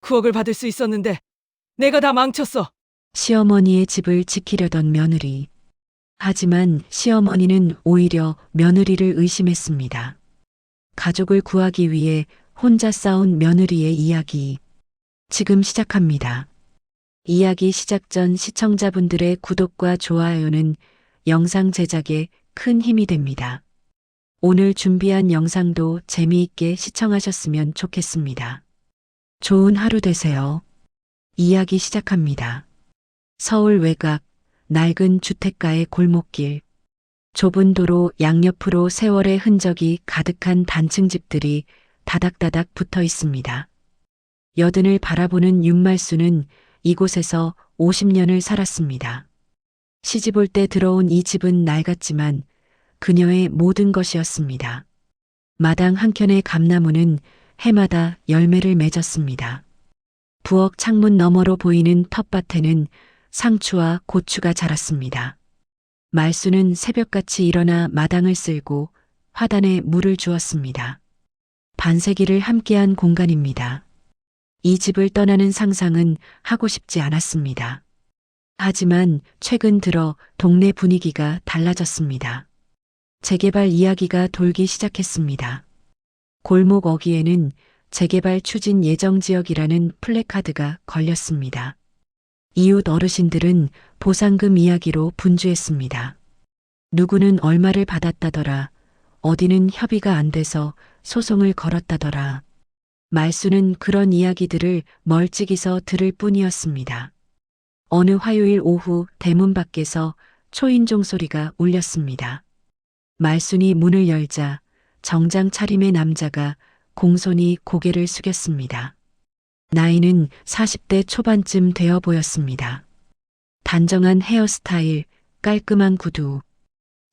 9억을 받을 수 있었는데 내가 다 망쳤어. 시어머니의 집을 지키려던 며느리. 하지만 시어머니는 오히려 며느리를 의심했습니다. 가족을 구하기 위해 혼자 싸운 며느리의 이야기. 지금 시작합니다. 이야기 시작 전 시청자분들의 구독과 좋아요는 영상 제작에 큰 힘이 됩니다. 오늘 준비한 영상도 재미있게 시청하셨으면 좋겠습니다. 좋은 하루 되세요. 이야기 시작합니다. 서울 외곽, 낡은 주택가의 골목길. 좁은 도로 양옆으로 세월의 흔적이 가득한 단층 집들이 다닥다닥 붙어 있습니다. 여든을 바라보는 윤말수는 이곳에서 50년을 살았습니다. 시집 올 때 들어온 이 집은 낡았지만 그녀의 모든 것이었습니다. 마당 한켠의 감나무는 해마다 열매를 맺었습니다. 부엌 창문 너머로 보이는 텃밭에는 상추와 고추가 자랐습니다. 말수는 새벽같이 일어나 마당을 쓸고 화단에 물을 주었습니다. 반세기를 함께한 공간입니다. 이 집을 떠나는 상상은 하고 싶지 않았습니다. 하지만 최근 들어 동네 분위기가 달라졌습니다. 재개발 이야기가 돌기 시작했습니다. 골목 어귀에는 재개발 추진 예정 지역이라는 플래카드가 걸렸습니다. 이웃 어르신들은 보상금 이야기로 분주했습니다. 누구는 얼마를 받았다더라. 어디는 협의가 안 돼서 소송을 걸었다더라. 말수는 그런 이야기들을 멀찍이서 들을 뿐이었습니다. 어느 화요일 오후 대문 밖에서 초인종 소리가 울렸습니다. 말순이 문을 열자 정장 차림의 남자가 공손히 고개를 숙였습니다. 나이는 40대 초반쯤 되어 보였습니다. 단정한 헤어스타일, 깔끔한 구두.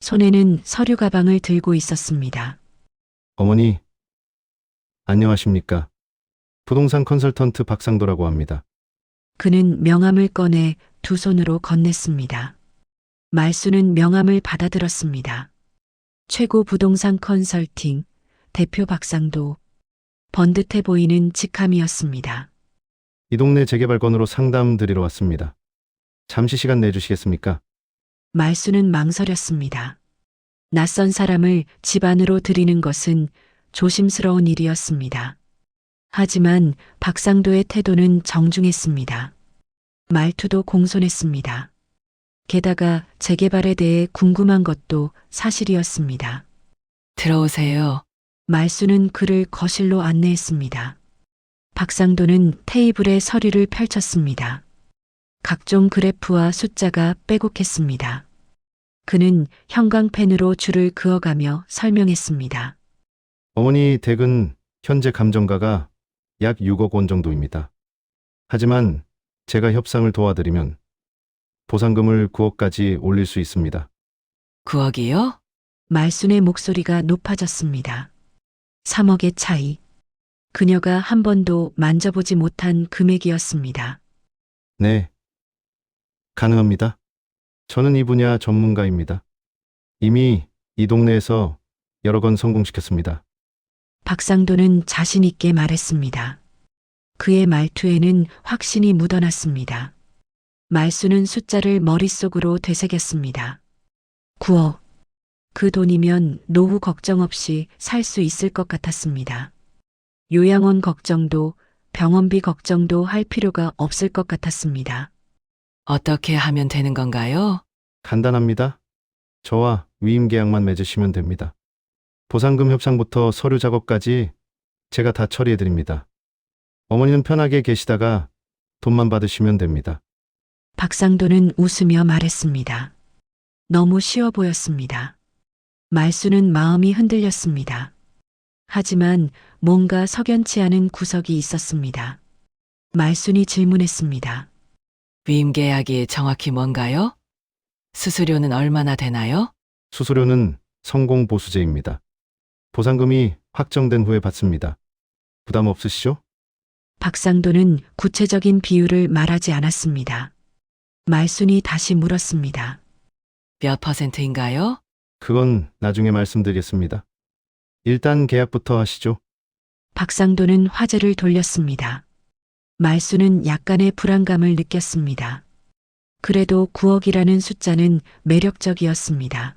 손에는 서류 가방을 들고 있었습니다. 어머니, 안녕하십니까? 부동산 컨설턴트 박상도라고 합니다. 그는 명함을 꺼내 두 손으로 건넸습니다. 말수는 명함을 받아들었습니다. 최고 부동산 컨설팅, 대표 박상도. 번듯해 보이는 직함이었습니다. 이 동네 재개발 건으로 상담 드리러 왔습니다. 잠시 시간 내주시겠습니까? 말수는 망설였습니다. 낯선 사람을 집 안으로 들이는 것은 조심스러운 일이었습니다. 하지만 박상도의 태도는 정중했습니다. 말투도 공손했습니다. 게다가 재개발에 대해 궁금한 것도 사실이었습니다. 들어오세요. 말수는 그를 거실로 안내했습니다. 박상도는 테이블에 서류를 펼쳤습니다. 각종 그래프와 숫자가 빼곡했습니다. 그는 형광펜으로 줄을 그어가며 설명했습니다. 어머니 댁은 현재 감정가가 약 6억 원 정도입니다. 하지만 제가 협상을 도와드리면 보상금을 9억까지 올릴 수 있습니다. 9억이요? 말순의 목소리가 높아졌습니다. 3억의 차이. 그녀가 한 번도 만져보지 못한 금액이었습니다. 네, 가능합니다. 저는 이 분야 전문가입니다. 이미 이 동네에서 여러 건 성공시켰습니다. 박상도는 자신 있게 말했습니다. 그의 말투에는 확신이 묻어났습니다. 말수는 숫자를 머릿속으로 되새겼습니다. 9억. 그 돈이면 노후 걱정 없이 살 수 있을 것 같았습니다. 요양원 걱정도 병원비 걱정도 할 필요가 없을 것 같았습니다. 어떻게 하면 되는 건가요? 간단합니다. 저와 위임 계약만 맺으시면 됩니다. 보상금 협상부터 서류 작업까지 제가 다 처리해드립니다. 어머니는 편하게 계시다가 돈만 받으시면 됩니다. 박상도는 웃으며 말했습니다. 너무 쉬워 보였습니다. 말수는 마음이 흔들렸습니다. 하지만 뭔가 석연치 않은 구석이 있었습니다. 말순이 질문했습니다. 위임 계약이 정확히 뭔가요? 수수료는 얼마나 되나요? 수수료는 성공 보수제입니다. 보상금이 확정된 후에 받습니다. 부담 없으시죠? 박상도는 구체적인 비율을 말하지 않았습니다. 말순이 다시 물었습니다. 몇 퍼센트인가요? 그건 나중에 말씀드리겠습니다. 일단 계약부터 하시죠. 박상도는 화제를 돌렸습니다. 말수는 약간의 불안감을 느꼈습니다. 그래도 9억이라는 숫자는 매력적이었습니다.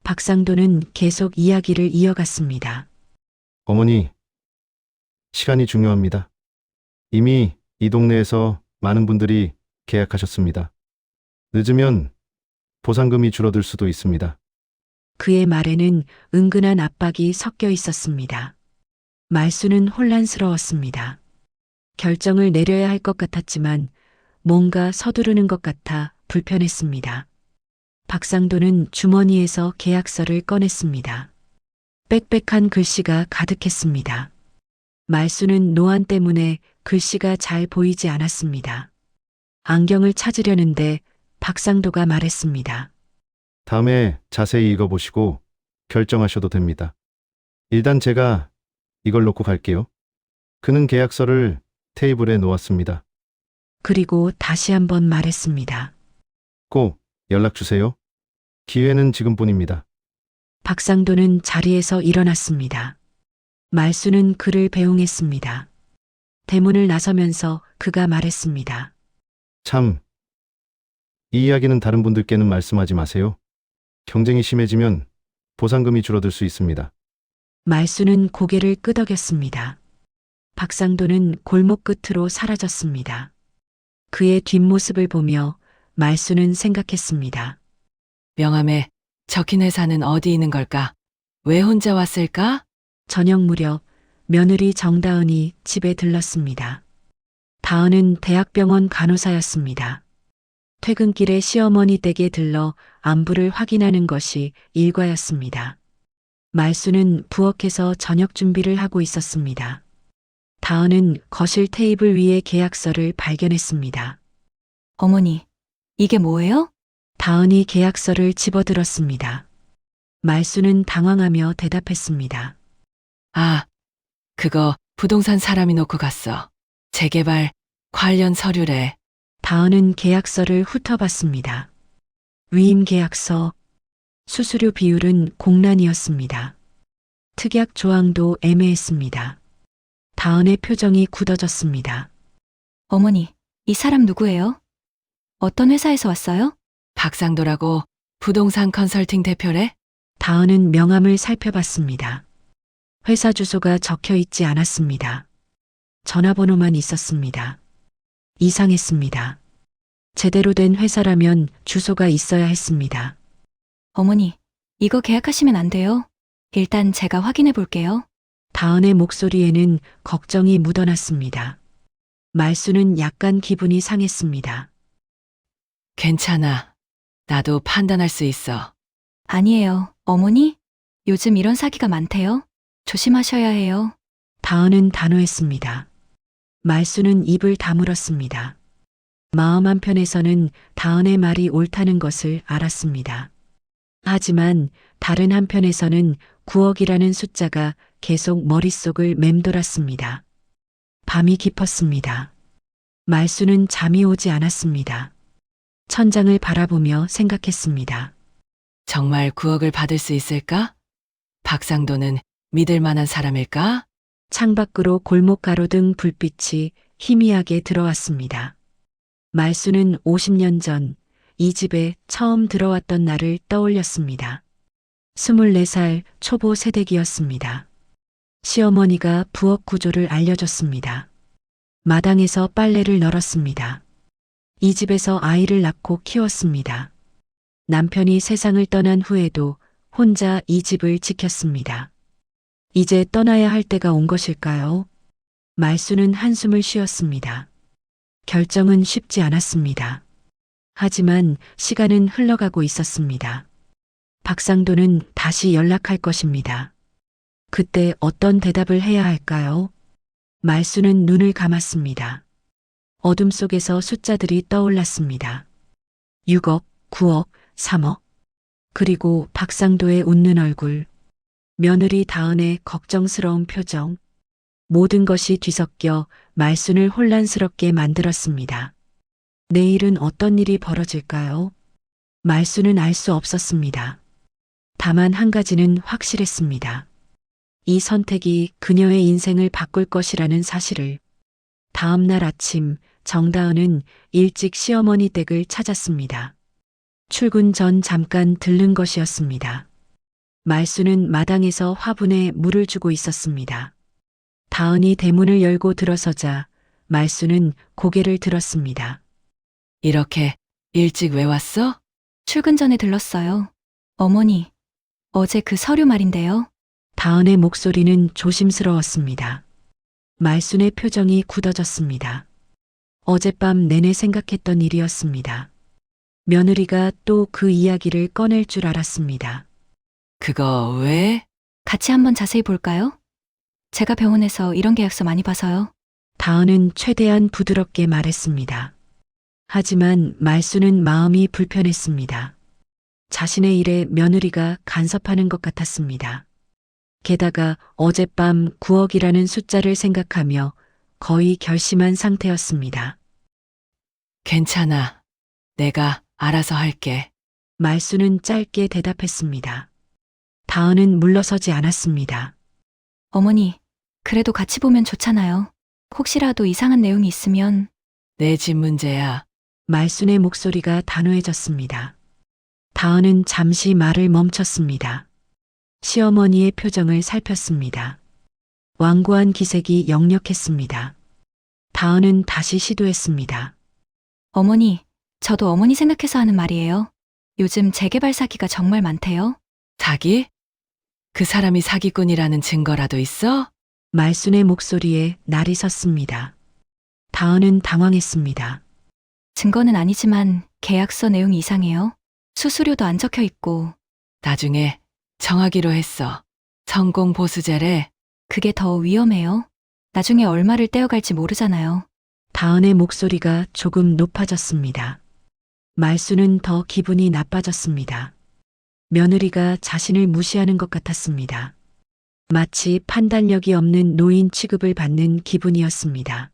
박상도는 계속 이야기를 이어갔습니다. 어머니, 시간이 중요합니다. 이미 이 동네에서 많은 분들이 계약하셨습니다. 늦으면 보상금이 줄어들 수도 있습니다. 그의 말에는 은근한 압박이 섞여 있었습니다. 말수는 혼란스러웠습니다. 결정을 내려야 할 것 같았지만 뭔가 서두르는 것 같아 불편했습니다. 박상도는 주머니에서 계약서를 꺼냈습니다. 빽빽한 글씨가 가득했습니다. 말수는 노안 때문에 글씨가 잘 보이지 않았습니다. 안경을 찾으려는데 박상도가 말했습니다. 다음에 자세히 읽어보시고 결정하셔도 됩니다. 일단 제가 이걸 놓고 갈게요. 그는 계약서를 테이블에 놓았습니다. 그리고 다시 한번 말했습니다. 꼭 연락 주세요. 기회는 지금뿐입니다. 박상도는 자리에서 일어났습니다. 말수는 그를 배웅했습니다. 대문을 나서면서 그가 말했습니다. 참, 이 이야기는 다른 분들께는 말씀하지 마세요. 경쟁이 심해지면 보상금이 줄어들 수 있습니다. 말수는 고개를 끄덕였습니다. 박상도는 골목 끝으로 사라졌습니다. 그의 뒷모습을 보며 말수는 생각했습니다. 명함에 적힌 회사는 어디 있는 걸까? 왜 혼자 왔을까? 저녁 무렵 며느리 정다은이 집에 들렀습니다. 다은은 대학병원 간호사였습니다. 퇴근길에 시어머니 댁에 들러 안부를 확인하는 것이 일과였습니다. 말수는 부엌에서 저녁 준비를 하고 있었습니다. 다은은 거실 테이블 위에 계약서를 발견했습니다. 어머니, 이게 뭐예요? 다은이 계약서를 집어들었습니다. 말수는 당황하며 대답했습니다. 아, 그거 부동산 사람이 놓고 갔어. 재개발 관련 서류래. 다은은 계약서를 훑어봤습니다. 위임 계약서, 수수료 비율은 공란이었습니다. 특약 조항도 애매했습니다. 다은의 표정이 굳어졌습니다. 어머니, 이 사람 누구예요? 어떤 회사에서 왔어요? 박상도라고 부동산 컨설팅 대표래? 다은은 명함을 살펴봤습니다. 회사 주소가 적혀 있지 않았습니다. 전화번호만 있었습니다. 이상했습니다. 제대로 된 회사라면 주소가 있어야 했습니다. 어머니, 이거 계약하시면 안 돼요. 일단 제가 확인해 볼게요. 다은의 목소리에는 걱정이 묻어났습니다. 말수는 약간 기분이 상했습니다. 괜찮아. 나도 판단할 수 있어. 아니에요. 어머니? 요즘 이런 사기가 많대요. 조심하셔야 해요. 다은은 단호했습니다. 말수는 입을 다물었습니다. 마음 한편에서는 다은의 말이 옳다는 것을 알았습니다. 하지만 다른 한편에서는 9억이라는 숫자가 계속 머릿속을 맴돌았습니다. 밤이 깊었습니다. 말수는 잠이 오지 않았습니다. 천장을 바라보며 생각했습니다. 정말 9억을 받을 수 있을까? 박상도는 믿을 만한 사람일까? 창밖으로 골목 가로등 불빛이 희미하게 들어왔습니다. 말수는 50년 전 이 집에 처음 들어왔던 날을 떠올렸습니다. 24살 초보 새댁이었습니다. 시어머니가 부엌 구조를 알려줬습니다. 마당에서 빨래를 널었습니다. 이 집에서 아이를 낳고 키웠습니다. 남편이 세상을 떠난 후에도 혼자 이 집을 지켰습니다. 이제 떠나야 할 때가 온 것일까요? 말수는 한숨을 쉬었습니다. 결정은 쉽지 않았습니다. 하지만 시간은 흘러가고 있었습니다. 박상도는 다시 연락할 것입니다. 그때 어떤 대답을 해야 할까요? 말수는 눈을 감았습니다. 어둠 속에서 숫자들이 떠올랐습니다. 6억, 9억, 3억. 그리고 박상도의 웃는 얼굴. 며느리 다은의 걱정스러운 표정. 모든 것이 뒤섞여 말순을 혼란스럽게 만들었습니다. 내일은 어떤 일이 벌어질까요? 말순은 알 수 없었습니다. 다만 한 가지는 확실했습니다. 이 선택이 그녀의 인생을 바꿀 것이라는 사실을. 다음 날 아침 정다은은 일찍 시어머니 댁을 찾았습니다. 출근 전 잠깐 들른 것이었습니다. 말수는 마당에서 화분에 물을 주고 있었습니다. 다은이 대문을 열고 들어서자 말수는 고개를 들었습니다. 이렇게 일찍 왜 왔어? 출근 전에 들렀어요. 어머니, 어제 그 서류 말인데요. 다은의 목소리는 조심스러웠습니다. 말순의 표정이 굳어졌습니다. 어젯밤 내내 생각했던 일이었습니다. 며느리가 또 그 이야기를 꺼낼 줄 알았습니다. 그거 왜? 같이 한번 자세히 볼까요? 제가 병원에서 이런 계약서 많이 봐서요. 다은은 최대한 부드럽게 말했습니다. 하지만 말수는 마음이 불편했습니다. 자신의 일에 며느리가 간섭하는 것 같았습니다. 게다가 어젯밤 9억이라는 숫자를 생각하며 거의 결심한 상태였습니다. 괜찮아. 내가 알아서 할게. 말수는 짧게 대답했습니다. 다은은 물러서지 않았습니다. 어머니, 그래도 같이 보면 좋잖아요. 혹시라도 이상한 내용이 있으면 내 집 문제야. 말순의 목소리가 단호해졌습니다. 다은은 잠시 말을 멈췄습니다. 시어머니의 표정을 살폈습니다. 완고한 기색이 역력했습니다. 다은은 다시 시도했습니다. 어머니, 저도 어머니 생각해서 하는 말이에요. 요즘 재개발 사기가 정말 많대요. 사기? 그 사람이 사기꾼이라는 증거라도 있어? 말순의 목소리에 날이 섰습니다. 다은은 당황했습니다. 증거는 아니지만 계약서 내용이 이상해요. 수수료도 안 적혀 있고 나중에 정하기로 했어. 성공 보수제래. 그게 더 위험해요. 나중에 얼마를 떼어갈지 모르잖아요. 다은의 목소리가 조금 높아졌습니다. 말수는 더 기분이 나빠졌습니다. 며느리가 자신을 무시하는 것 같았습니다. 마치 판단력이 없는 노인 취급을 받는 기분이었습니다.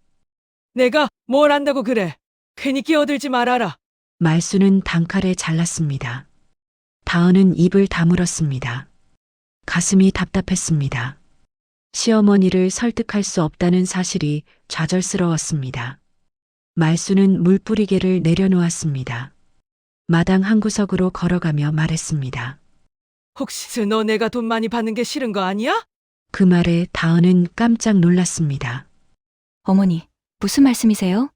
내가 뭘 안다고 그래. 괜히 끼어들지 말아라. 말수는 단칼에 잘랐습니다. 다은은 입을 다물었습니다. 가슴이 답답했습니다. 시어머니를 설득할 수 없다는 사실이 좌절스러웠습니다. 말수는 물뿌리개를 내려놓았습니다. 마당 한 구석으로 걸어가며 말했습니다. 혹시 너 내가 돈 많이 받는 게 싫은 거 아니야? 그 말에 다은은 깜짝 놀랐습니다. 어머니, 무슨 말씀이세요?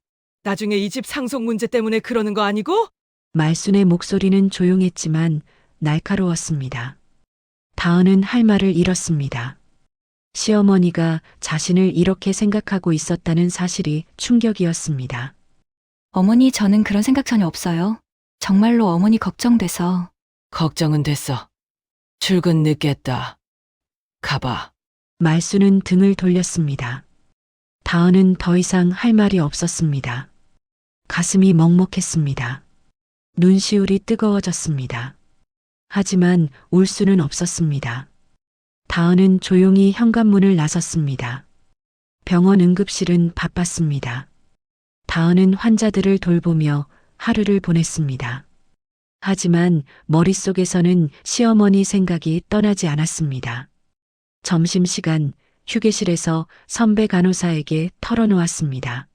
나중에 이 집 상속 문제 때문에 그러는 거 아니고? 말순의 목소리는 조용했지만 날카로웠습니다. 다은은 할 말을 잃었습니다. 시어머니가 자신을 이렇게 생각하고 있었다는 사실이 충격이었습니다. 어머니, 저는 그런 생각 전혀 없어요. 정말로 어머니 걱정돼서. 걱정은 됐어. 출근 늦겠다. 가봐. 말수는 등을 돌렸습니다. 다은은 더 이상 할 말이 없었습니다. 가슴이 먹먹했습니다. 눈시울이 뜨거워졌습니다. 하지만 울 수는 없었습니다. 다은은 조용히 현관문을 나섰습니다. 병원 응급실은 바빴습니다. 다은은 환자들을 돌보며 하루를 보냈습니다. 하지만 머릿속에서는 시어머니 생각이 떠나지 않았습니다. 점심시간 휴게실에서 선배 간호사에게 털어놓았습니다.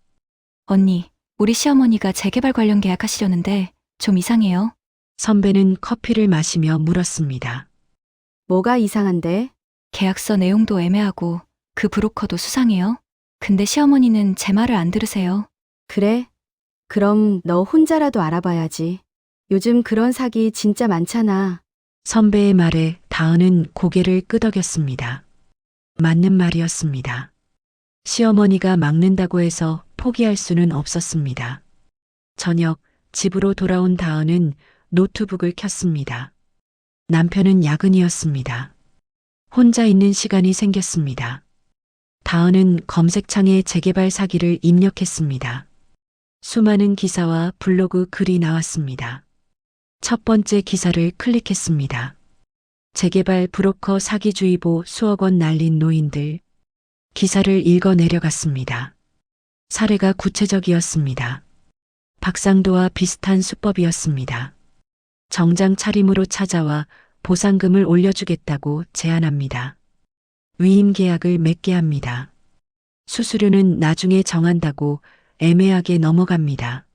언니, 우리 시어머니가 재개발 관련 계약하시려는데 좀 이상해요. 선배는 커피를 마시며 물었습니다. 뭐가 이상한데? 계약서 내용도 애매하고 그 브로커도 수상해요. 근데 시어머니는 제 말을 안 들으세요. 그래? 그럼 너 혼자라도 알아봐야지. 요즘 그런 사기 진짜 많잖아. 선배의 말에 다은은 고개를 끄덕였습니다. 맞는 말이었습니다. 시어머니가 막는다고 해서 포기할 수는 없었습니다. 저녁 집으로 돌아온 다은은 노트북을 켰습니다. 남편은 야근이었습니다. 혼자 있는 시간이 생겼습니다. 다은은 검색창에 재개발 사기를 입력했습니다. 수많은 기사와 블로그 글이 나왔습니다. 첫 번째 기사를 클릭했습니다. 재개발 브로커 사기주의보 수억 원 날린 노인들. 기사를 읽어 내려갔습니다. 사례가 구체적이었습니다. 박상도와 비슷한 수법이었습니다. 정장 차림으로 찾아와 보상금을 올려주겠다고 제안합니다. 위임 계약을 맺게 합니다. 수수료는 나중에 정한다고 애매하게 넘어갑니다.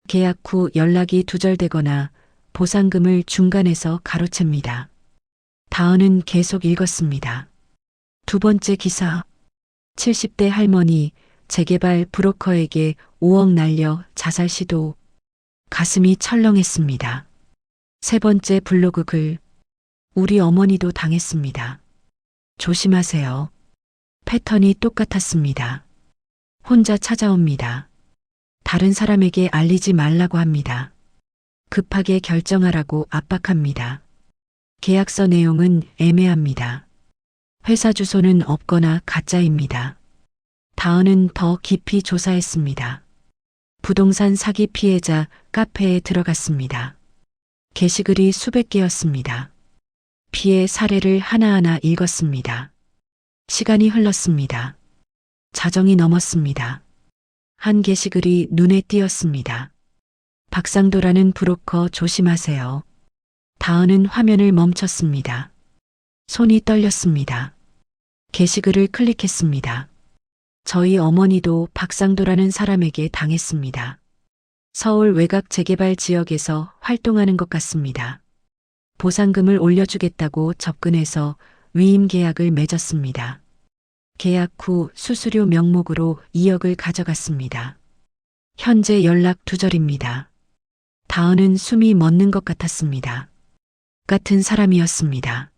계약 후 연락이 두절되거나 보상금을 중간에서 가로챕니다. 다은은 계속 읽었습니다. 두 번째 기사. 70대 할머니 재개발 브로커에게 5억 날려 자살 시도. 가슴이 철렁했습니다. 세 번째 블로그 글. 우리 어머니도 당했습니다. 조심하세요. 패턴이 똑같았습니다. 혼자 찾아옵니다. 다른 사람에게 알리지 말라고 합니다. 급하게 결정하라고 압박합니다. 계약서 내용은 애매합니다. 회사 주소는 없거나 가짜입니다. 다은은 더 깊이 조사했습니다. 부동산 사기 피해자 카페에 들어갔습니다. 게시글이 수백 개였습니다. 피해 사례를 하나하나 읽었습니다. 시간이 흘렀습니다. 자정이 넘었습니다. 한 게시글이 눈에 띄었습니다. 박상도라는 브로커 조심하세요. 다은은 화면을 멈췄습니다. 손이 떨렸습니다. 게시글을 클릭했습니다. 저희 어머니도 박상도라는 사람에게 당했습니다. 서울 외곽 재개발 지역에서 활동하는 것 같습니다. 보상금을 올려주겠다고 접근해서 위임 계약을 맺었습니다. 계약 후 수수료 명목으로 2억을 가져갔습니다. 현재 연락 두절입니다. 다은은 숨이 멎는 것 같았습니다. 같은 사람이었습니다.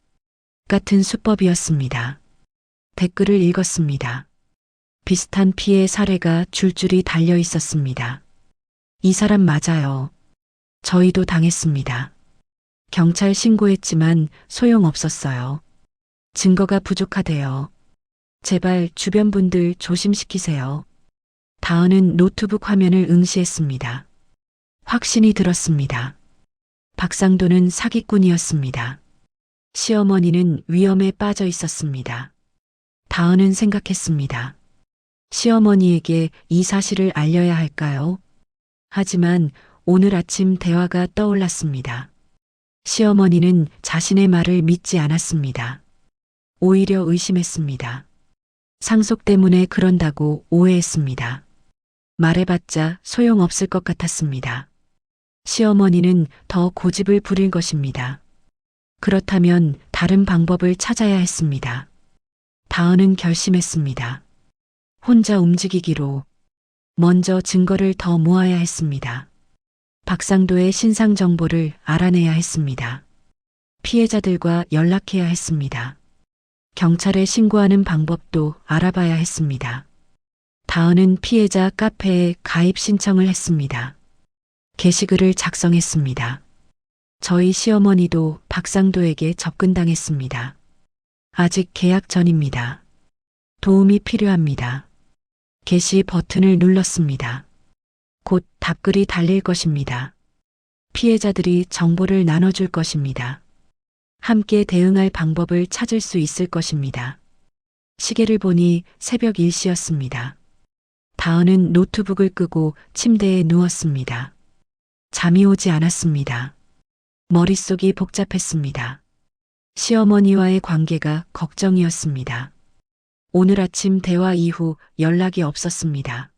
같은 수법이었습니다. 댓글을 읽었습니다. 비슷한 피해 사례가 줄줄이 달려 있었습니다. 이 사람 맞아요. 저희도 당했습니다. 경찰 신고했지만 소용없었어요. 증거가 부족하대요. 제발 주변 분들 조심시키세요. 다은은 노트북 화면을 응시했습니다. 확신이 들었습니다. 박상도는 사기꾼이었습니다. 시어머니는 위험에 빠져 있었습니다. 다은은 생각했습니다. 시어머니에게 이 사실을 알려야 할까요? 하지만 오늘 아침 대화가 떠올랐습니다. 시어머니는 자신의 말을 믿지 않았습니다. 오히려 의심했습니다. 상속 때문에 그런다고 오해했습니다. 말해봤자 소용없을 것 같았습니다. 시어머니는 더 고집을 부릴 것입니다. 그렇다면 다른 방법을 찾아야 했습니다. 다은은 결심했습니다. 혼자 움직이기로. 먼저 증거를 더 모아야 했습니다. 박상도의 신상 정보를 알아내야 했습니다. 피해자들과 연락해야 했습니다. 경찰에 신고하는 방법도 알아봐야 했습니다. 다은은 피해자 카페에 가입 신청을 했습니다. 게시글을 작성했습니다. 저희 시어머니도 박상도에게 접근당했습니다. 아직 계약 전입니다. 도움이 필요합니다. 게시 버튼을 눌렀습니다. 곧 답글이 달릴 것입니다. 피해자들이 정보를 나눠줄 것입니다. 함께 대응할 방법을 찾을 수 있을 것입니다. 시계를 보니 새벽 1시였습니다. 다은은 노트북을 끄고 침대에 누웠습니다. 잠이 오지 않았습니다. 머릿속이 복잡했습니다. 시어머니와의 관계가 걱정이었습니다. 오늘 아침 대화 이후 연락이 없었습니다.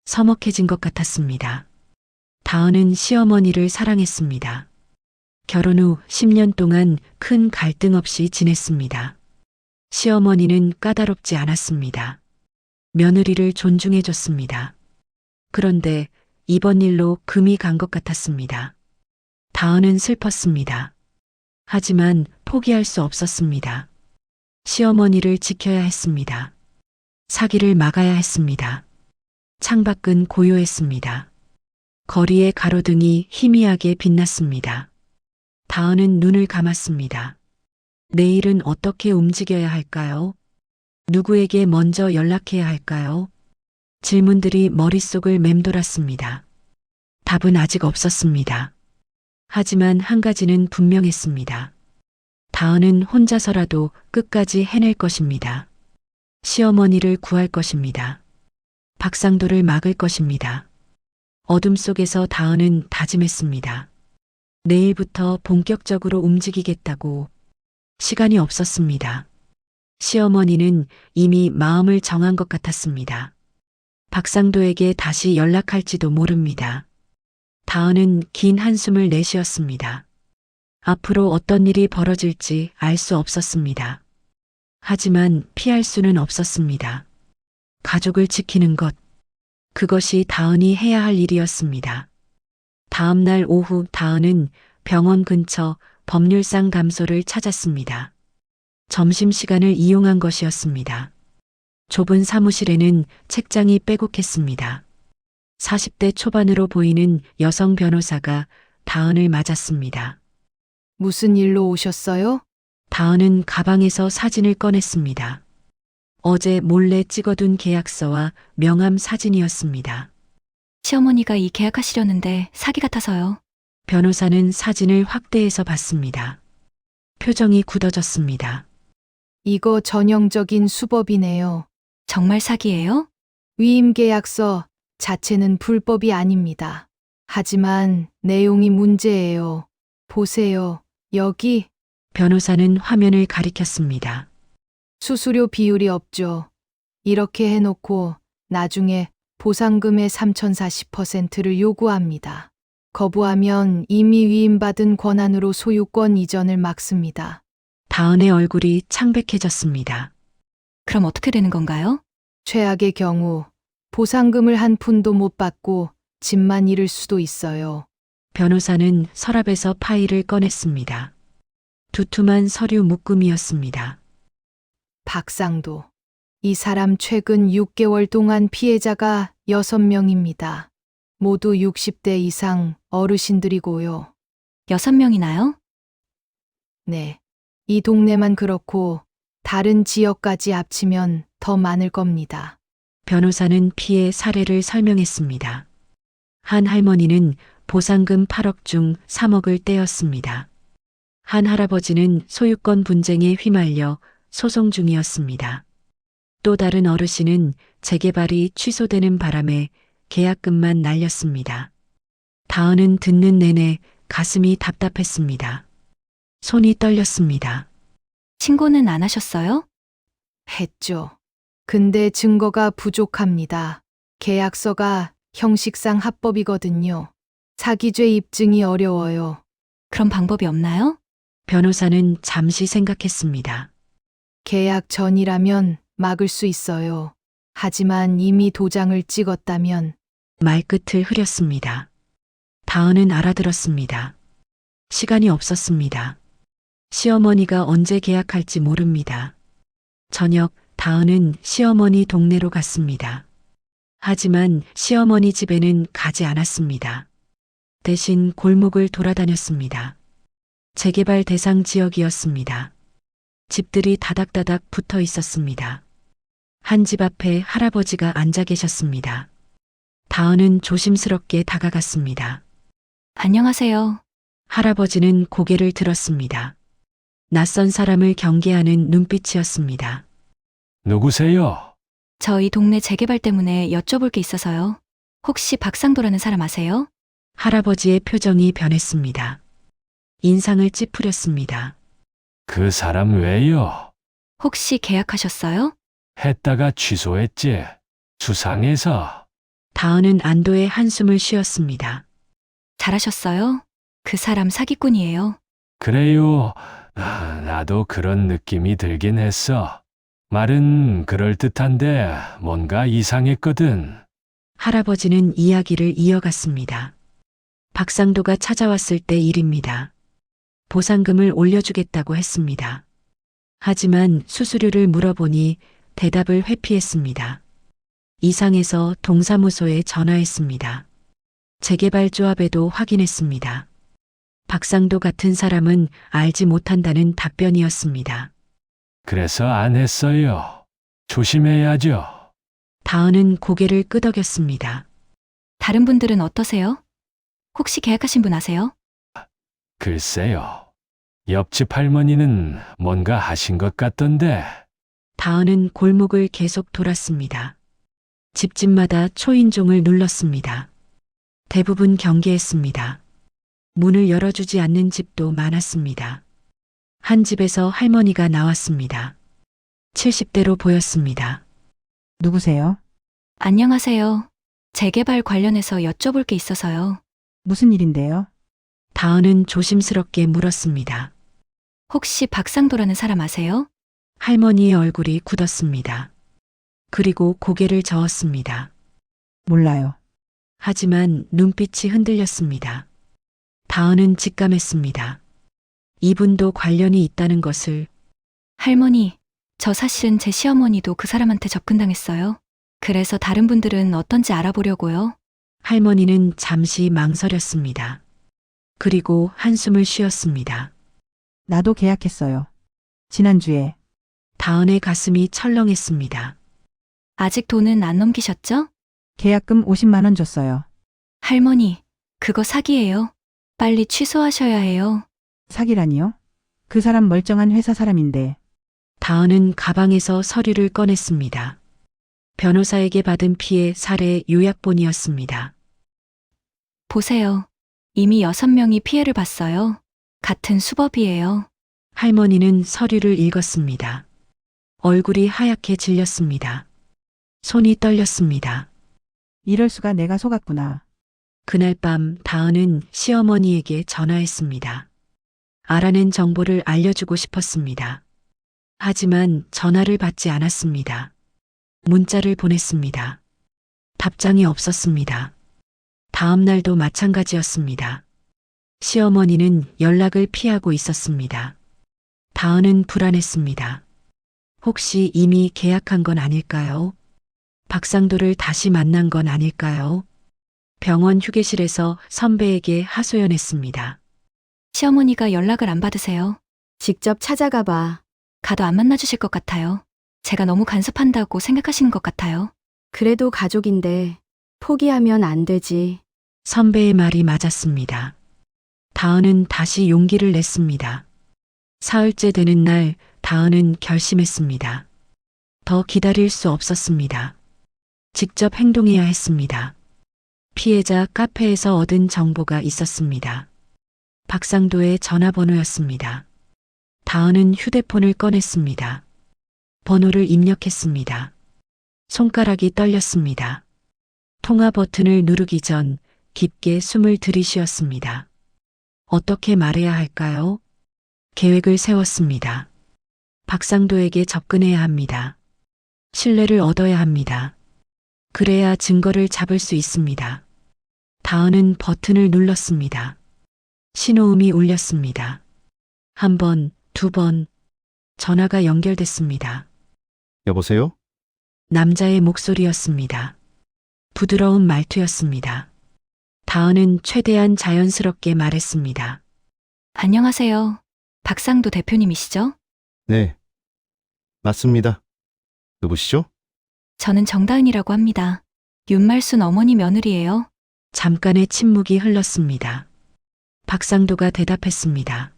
서먹해진 것 같았습니다. 다은은 시어머니를 사랑했습니다. 결혼 후 10년 동안 큰 갈등 없이 지냈습니다. 시어머니는 까다롭지 않았습니다. 며느리를 존중해줬습니다. 그런데 이번 일로 금이 간 것 같았습니다. 다은은 슬펐습니다. 하지만 포기할 수 없었습니다. 시어머니를 지켜야 했습니다. 사기를 막아야 했습니다. 창밖은 고요했습니다. 거리의 가로등이 희미하게 빛났습니다. 다은은 눈을 감았습니다. 내일은 어떻게 움직여야 할까요? 누구에게 먼저 연락해야 할까요? 질문들이 머릿속을 맴돌았습니다. 답은 아직 없었습니다. 하지만 한 가지는 분명했습니다. 다은은 혼자서라도 끝까지 해낼 것입니다. 시어머니를 구할 것입니다. 박상도를 막을 것입니다. 어둠 속에서 다은은 다짐했습니다. 내일부터 본격적으로 움직이겠다고. 시간이 없었습니다. 시어머니는 이미 마음을 정한 것 같았습니다. 박상도에게 다시 연락할지도 모릅니다. 다은은 긴 한숨을 내쉬었습니다. 앞으로 어떤 일이 벌어질지 알 수 없었습니다. 하지만 피할 수는 없었습니다. 가족을 지키는 것, 그것이 다은이 해야 할 일이었습니다. 다음 날 오후 다은은 병원 근처 법률상담소를 찾았습니다. 점심시간을 이용한 것이었습니다. 좁은 사무실에는 책장이 빼곡했습니다. 40대 초반으로 보이는 여성 변호사가 다은을 맞았습니다. 무슨 일로 오셨어요? 다은은 가방에서 사진을 꺼냈습니다. 어제 몰래 찍어둔 계약서와 명함 사진이었습니다. 시어머니가 이 계약하시려는데 사기 같아서요. 변호사는 사진을 확대해서 봤습니다. 표정이 굳어졌습니다. 이거 전형적인 수법이네요. 정말 사기예요? 위임 계약서 자체는 불법이 아닙니다. 하지만 내용이 문제예요. 보세요. 여기 변호사는 화면을 가리켰습니다. 수수료 비율이 없죠. 이렇게 해놓고 나중에 보상금의 3040%를 요구합니다. 거부하면 이미 위임받은 권한으로 소유권 이전을 막습니다. 다은의 얼굴이 창백해졌습니다. 그럼 어떻게 되는 건가요? 최악의 경우 보상금을 한 푼도 못 받고 집만 잃을 수도 있어요. 변호사는 서랍에서 파일을 꺼냈습니다. 두툼한 서류 묶음이었습니다. 박상도. 이 사람 최근 6개월 동안 피해자가 6명입니다. 모두 60대 이상 어르신들이고요. 6명이나요? 네. 이 동네만 그렇고 다른 지역까지 합치면 더 많을 겁니다. 변호사는 피해 사례를 설명했습니다. 한 할머니는 보상금 8억 중 3억을 떼었습니다. 한 할아버지는 소유권 분쟁에 휘말려 소송 중이었습니다. 또 다른 어르신은 재개발이 취소되는 바람에 계약금만 날렸습니다. 다은은 듣는 내내 가슴이 답답했습니다. 손이 떨렸습니다. 신고는 안 하셨어요? 했죠. 근데 증거가 부족합니다. 계약서가 형식상 합법이거든요. 사기죄 입증이 어려워요. 그런 방법이 없나요? 변호사는 잠시 생각했습니다. 계약 전이라면 막을 수 있어요. 하지만 이미 도장을 찍었다면 말끝을 흐렸습니다. 다은은 알아들었습니다. 시간이 없었습니다. 시어머니가 언제 계약할지 모릅니다. 저녁 다은은 시어머니 동네로 갔습니다. 하지만 시어머니 집에는 가지 않았습니다. 대신 골목을 돌아다녔습니다. 재개발 대상 지역이었습니다. 집들이 다닥다닥 붙어 있었습니다. 한 집 앞에 할아버지가 앉아 계셨습니다. 다은은 조심스럽게 다가갔습니다. 안녕하세요. 할아버지는 고개를 들었습니다. 낯선 사람을 경계하는 눈빛이었습니다. 누구세요? 저희 동네 재개발 때문에 여쭤볼 게 있어서요. 혹시 박상도라는 사람 아세요? 할아버지의 표정이 변했습니다. 인상을 찌푸렸습니다. 그 사람 왜요? 혹시 계약하셨어요? 했다가 취소했지. 수상해서. 다은은 안도의 한숨을 쉬었습니다. 잘하셨어요? 그 사람 사기꾼이에요. 그래요. 나도 그런 느낌이 들긴 했어. 말은 그럴듯한데 뭔가 이상했거든. 할아버지는 이야기를 이어갔습니다. 박상도가 찾아왔을 때 일입니다. 보상금을 올려주겠다고 했습니다. 하지만 수수료를 물어보니 대답을 회피했습니다. 이상해서 동사무소에 전화했습니다. 재개발 조합에도 확인했습니다. 박상도 같은 사람은 알지 못한다는 답변이었습니다. 그래서 안 했어요. 조심해야죠. 다은은 고개를 끄덕였습니다. 다른 분들은 어떠세요? 혹시 계약하신 분 아세요? 글쎄요. 옆집 할머니는 뭔가 하신 것 같던데. 다은은 골목을 계속 돌았습니다. 집집마다 초인종을 눌렀습니다. 대부분 경계했습니다. 문을 열어주지 않는 집도 많았습니다. 한 집에서 할머니가 나왔습니다. 70대로 보였습니다. 누구세요? 안녕하세요. 재개발 관련해서 여쭤볼 게 있어서요. 무슨 일인데요? 다은은 조심스럽게 물었습니다. 혹시 박상도라는 사람 아세요? 할머니의 얼굴이 굳었습니다. 그리고 고개를 저었습니다. 몰라요. 하지만 눈빛이 흔들렸습니다. 다은은 직감했습니다. 이분도 관련이 있다는 것을. 할머니, 저 사실은 제 시어머니도 그 사람한테 접근당했어요. 그래서 다른 분들은 어떤지 알아보려고요. 할머니는 잠시 망설였습니다. 그리고 한숨을 쉬었습니다. 나도 계약했어요. 지난주에. 다은의 가슴이 철렁했습니다. 아직 돈은 안 넘기셨죠? 계약금 50만 원 줬어요. 할머니, 그거 사기예요. 빨리 취소하셔야 해요. 사기라니요? 그 사람 멀쩡한 회사 사람인데. 다은은 가방에서 서류를 꺼냈습니다. 변호사에게 받은 피해 사례 요약본이었습니다. 보세요. 이미 6명이 피해를 봤어요. 같은 수법이에요. 할머니는 서류를 읽었습니다. 얼굴이 하얗게 질렸습니다. 손이 떨렸습니다. 이럴 수가 내가 속았구나. 그날 밤 다은은 시어머니에게 전화했습니다. 알아낸 정보를 알려주고 싶었습니다. 하지만 전화를 받지 않았습니다. 문자를 보냈습니다. 답장이 없었습니다. 다음 날도 마찬가지였습니다. 시어머니는 연락을 피하고 있었습니다. 다은은 불안했습니다. 혹시 이미 계약한 건 아닐까요? 박상도를 다시 만난 건 아닐까요? 병원 휴게실에서 선배에게 하소연했습니다. 시어머니가 연락을 안 받으세요. 직접 찾아가 봐. 가도 안 만나주실 것 같아요. 제가 너무 간섭한다고 생각하시는 것 같아요. 그래도 가족인데 포기하면 안 되지. 선배의 말이 맞았습니다. 다은은 다시 용기를 냈습니다. 사흘째 되는 날 다은은 결심했습니다. 더 기다릴 수 없었습니다. 직접 행동해야 했습니다. 피해자 카페에서 얻은 정보가 있었습니다. 박상도의 전화번호였습니다. 다은은 휴대폰을 꺼냈습니다. 번호를 입력했습니다. 손가락이 떨렸습니다. 통화 버튼을 누르기 전 깊게 숨을 들이쉬었습니다. 어떻게 말해야 할까요? 계획을 세웠습니다. 박상도에게 접근해야 합니다. 신뢰를 얻어야 합니다. 그래야 증거를 잡을 수 있습니다. 다은은 버튼을 눌렀습니다. 신호음이 울렸습니다. 한 번, 두 번, 전화가 연결됐습니다. 여보세요? 남자의 목소리였습니다. 부드러운 말투였습니다. 다은은 최대한 자연스럽게 말했습니다. 안녕하세요. 박상도 대표님이시죠? 네. 맞습니다. 누구시죠? 저는 정다은이라고 합니다. 윤말순 어머니 며느리예요. 잠깐의 침묵이 흘렀습니다. 박상도가 대답했습니다.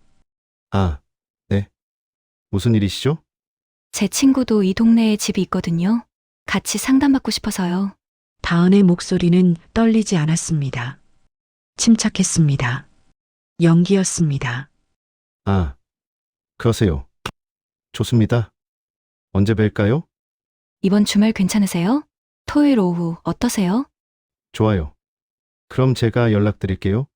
아, 네. 무슨 일이시죠? 제 친구도 이 동네에 집이 있거든요. 같이 상담받고 싶어서요. 다은의 목소리는 떨리지 않았습니다. 침착했습니다. 연기였습니다. 아, 그러세요. 좋습니다. 언제 뵐까요? 이번 주말 괜찮으세요? 토요일 오후 어떠세요? 좋아요. 그럼 제가 연락드릴게요.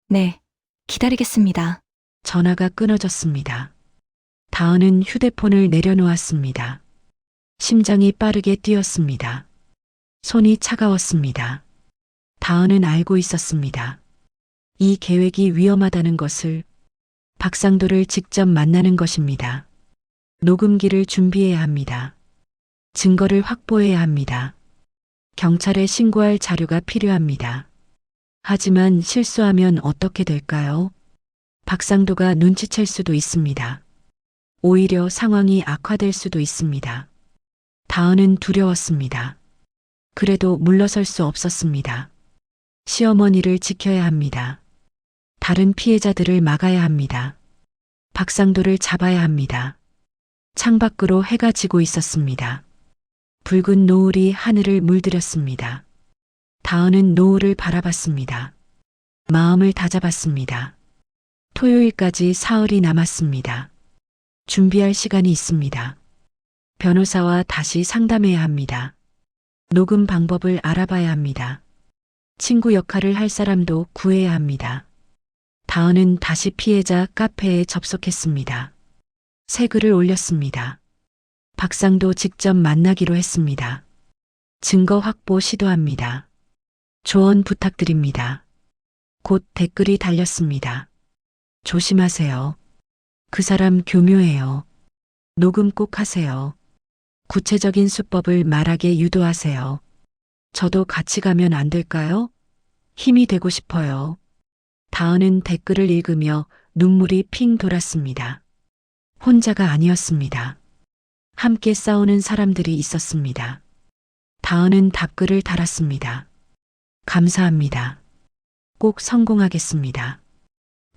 네, 기다리겠습니다. 전화가 끊어졌습니다. 다은은 휴대폰을 내려놓았습니다. 심장이 빠르게 뛰었습니다. 손이 차가웠습니다. 다은은 알고 있었습니다. 이 계획이 위험하다는 것을. 박상도를 직접 만나는 것입니다. 녹음기를 준비해야 합니다. 증거를 확보해야 합니다. 경찰에 신고할 자료가 필요합니다. 하지만 실수하면 어떻게 될까요? 박상도가 눈치챌 수도 있습니다. 오히려 상황이 악화될 수도 있습니다. 다은은 두려웠습니다. 그래도 물러설 수 없었습니다. 시어머니를 지켜야 합니다. 다른 피해자들을 막아야 합니다. 박상도를 잡아야 합니다. 창밖으로 해가 지고 있었습니다. 붉은 노을이 하늘을 물들였습니다. 다은은 노을을 바라봤습니다. 마음을 다잡았습니다. 토요일까지 사흘이 남았습니다. 준비할 시간이 있습니다. 변호사와 다시 상담해야 합니다. 녹음 방법을 알아봐야 합니다. 친구 역할을 할 사람도 구해야 합니다. 다은은 다시 피해자 카페에 접속했습니다. 새 글을 올렸습니다. 박상도 직접 만나기로 했습니다. 증거 확보 시도합니다. 조언 부탁드립니다. 곧 댓글이 달렸습니다. 조심하세요. 그 사람 교묘해요. 녹음 꼭 하세요. 구체적인 수법을 말하게 유도하세요. 저도 같이 가면 안 될까요? 힘이 되고 싶어요. 다은은 댓글을 읽으며 눈물이 핑 돌았습니다. 혼자가 아니었습니다. 함께 싸우는 사람들이 있었습니다. 다은은 답글을 달았습니다. 감사합니다. 꼭 성공하겠습니다.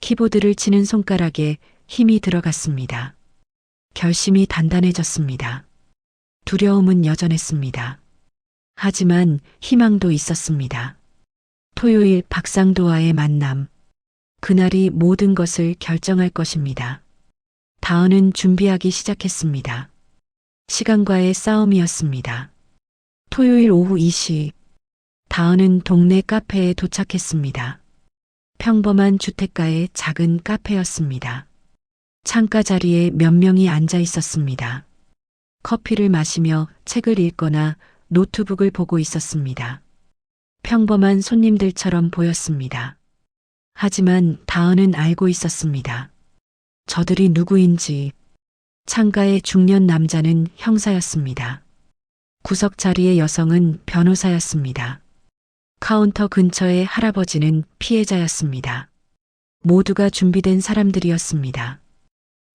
키보드를 치는 손가락에 힘이 들어갔습니다. 결심이 단단해졌습니다. 두려움은 여전했습니다. 하지만 희망도 있었습니다. 토요일 박상도와의 만남. 그날이 모든 것을 결정할 것입니다. 다은은 준비하기 시작했습니다. 시간과의 싸움이었습니다. 토요일 오후 2시, 다은은 동네 카페에 도착했습니다. 평범한 주택가의 작은 카페였습니다. 창가 자리에 몇 명이 앉아 있었습니다. 커피를 마시며 책을 읽거나 노트북을 보고 있었습니다. 평범한 손님들처럼 보였습니다. 하지만 다은은 알고 있었습니다. 저들이 누구인지. 창가의 중년 남자는 형사였습니다. 구석 자리의 여성은 변호사였습니다. 카운터 근처의 할아버지는 피해자였습니다. 모두가 준비된 사람들이었습니다.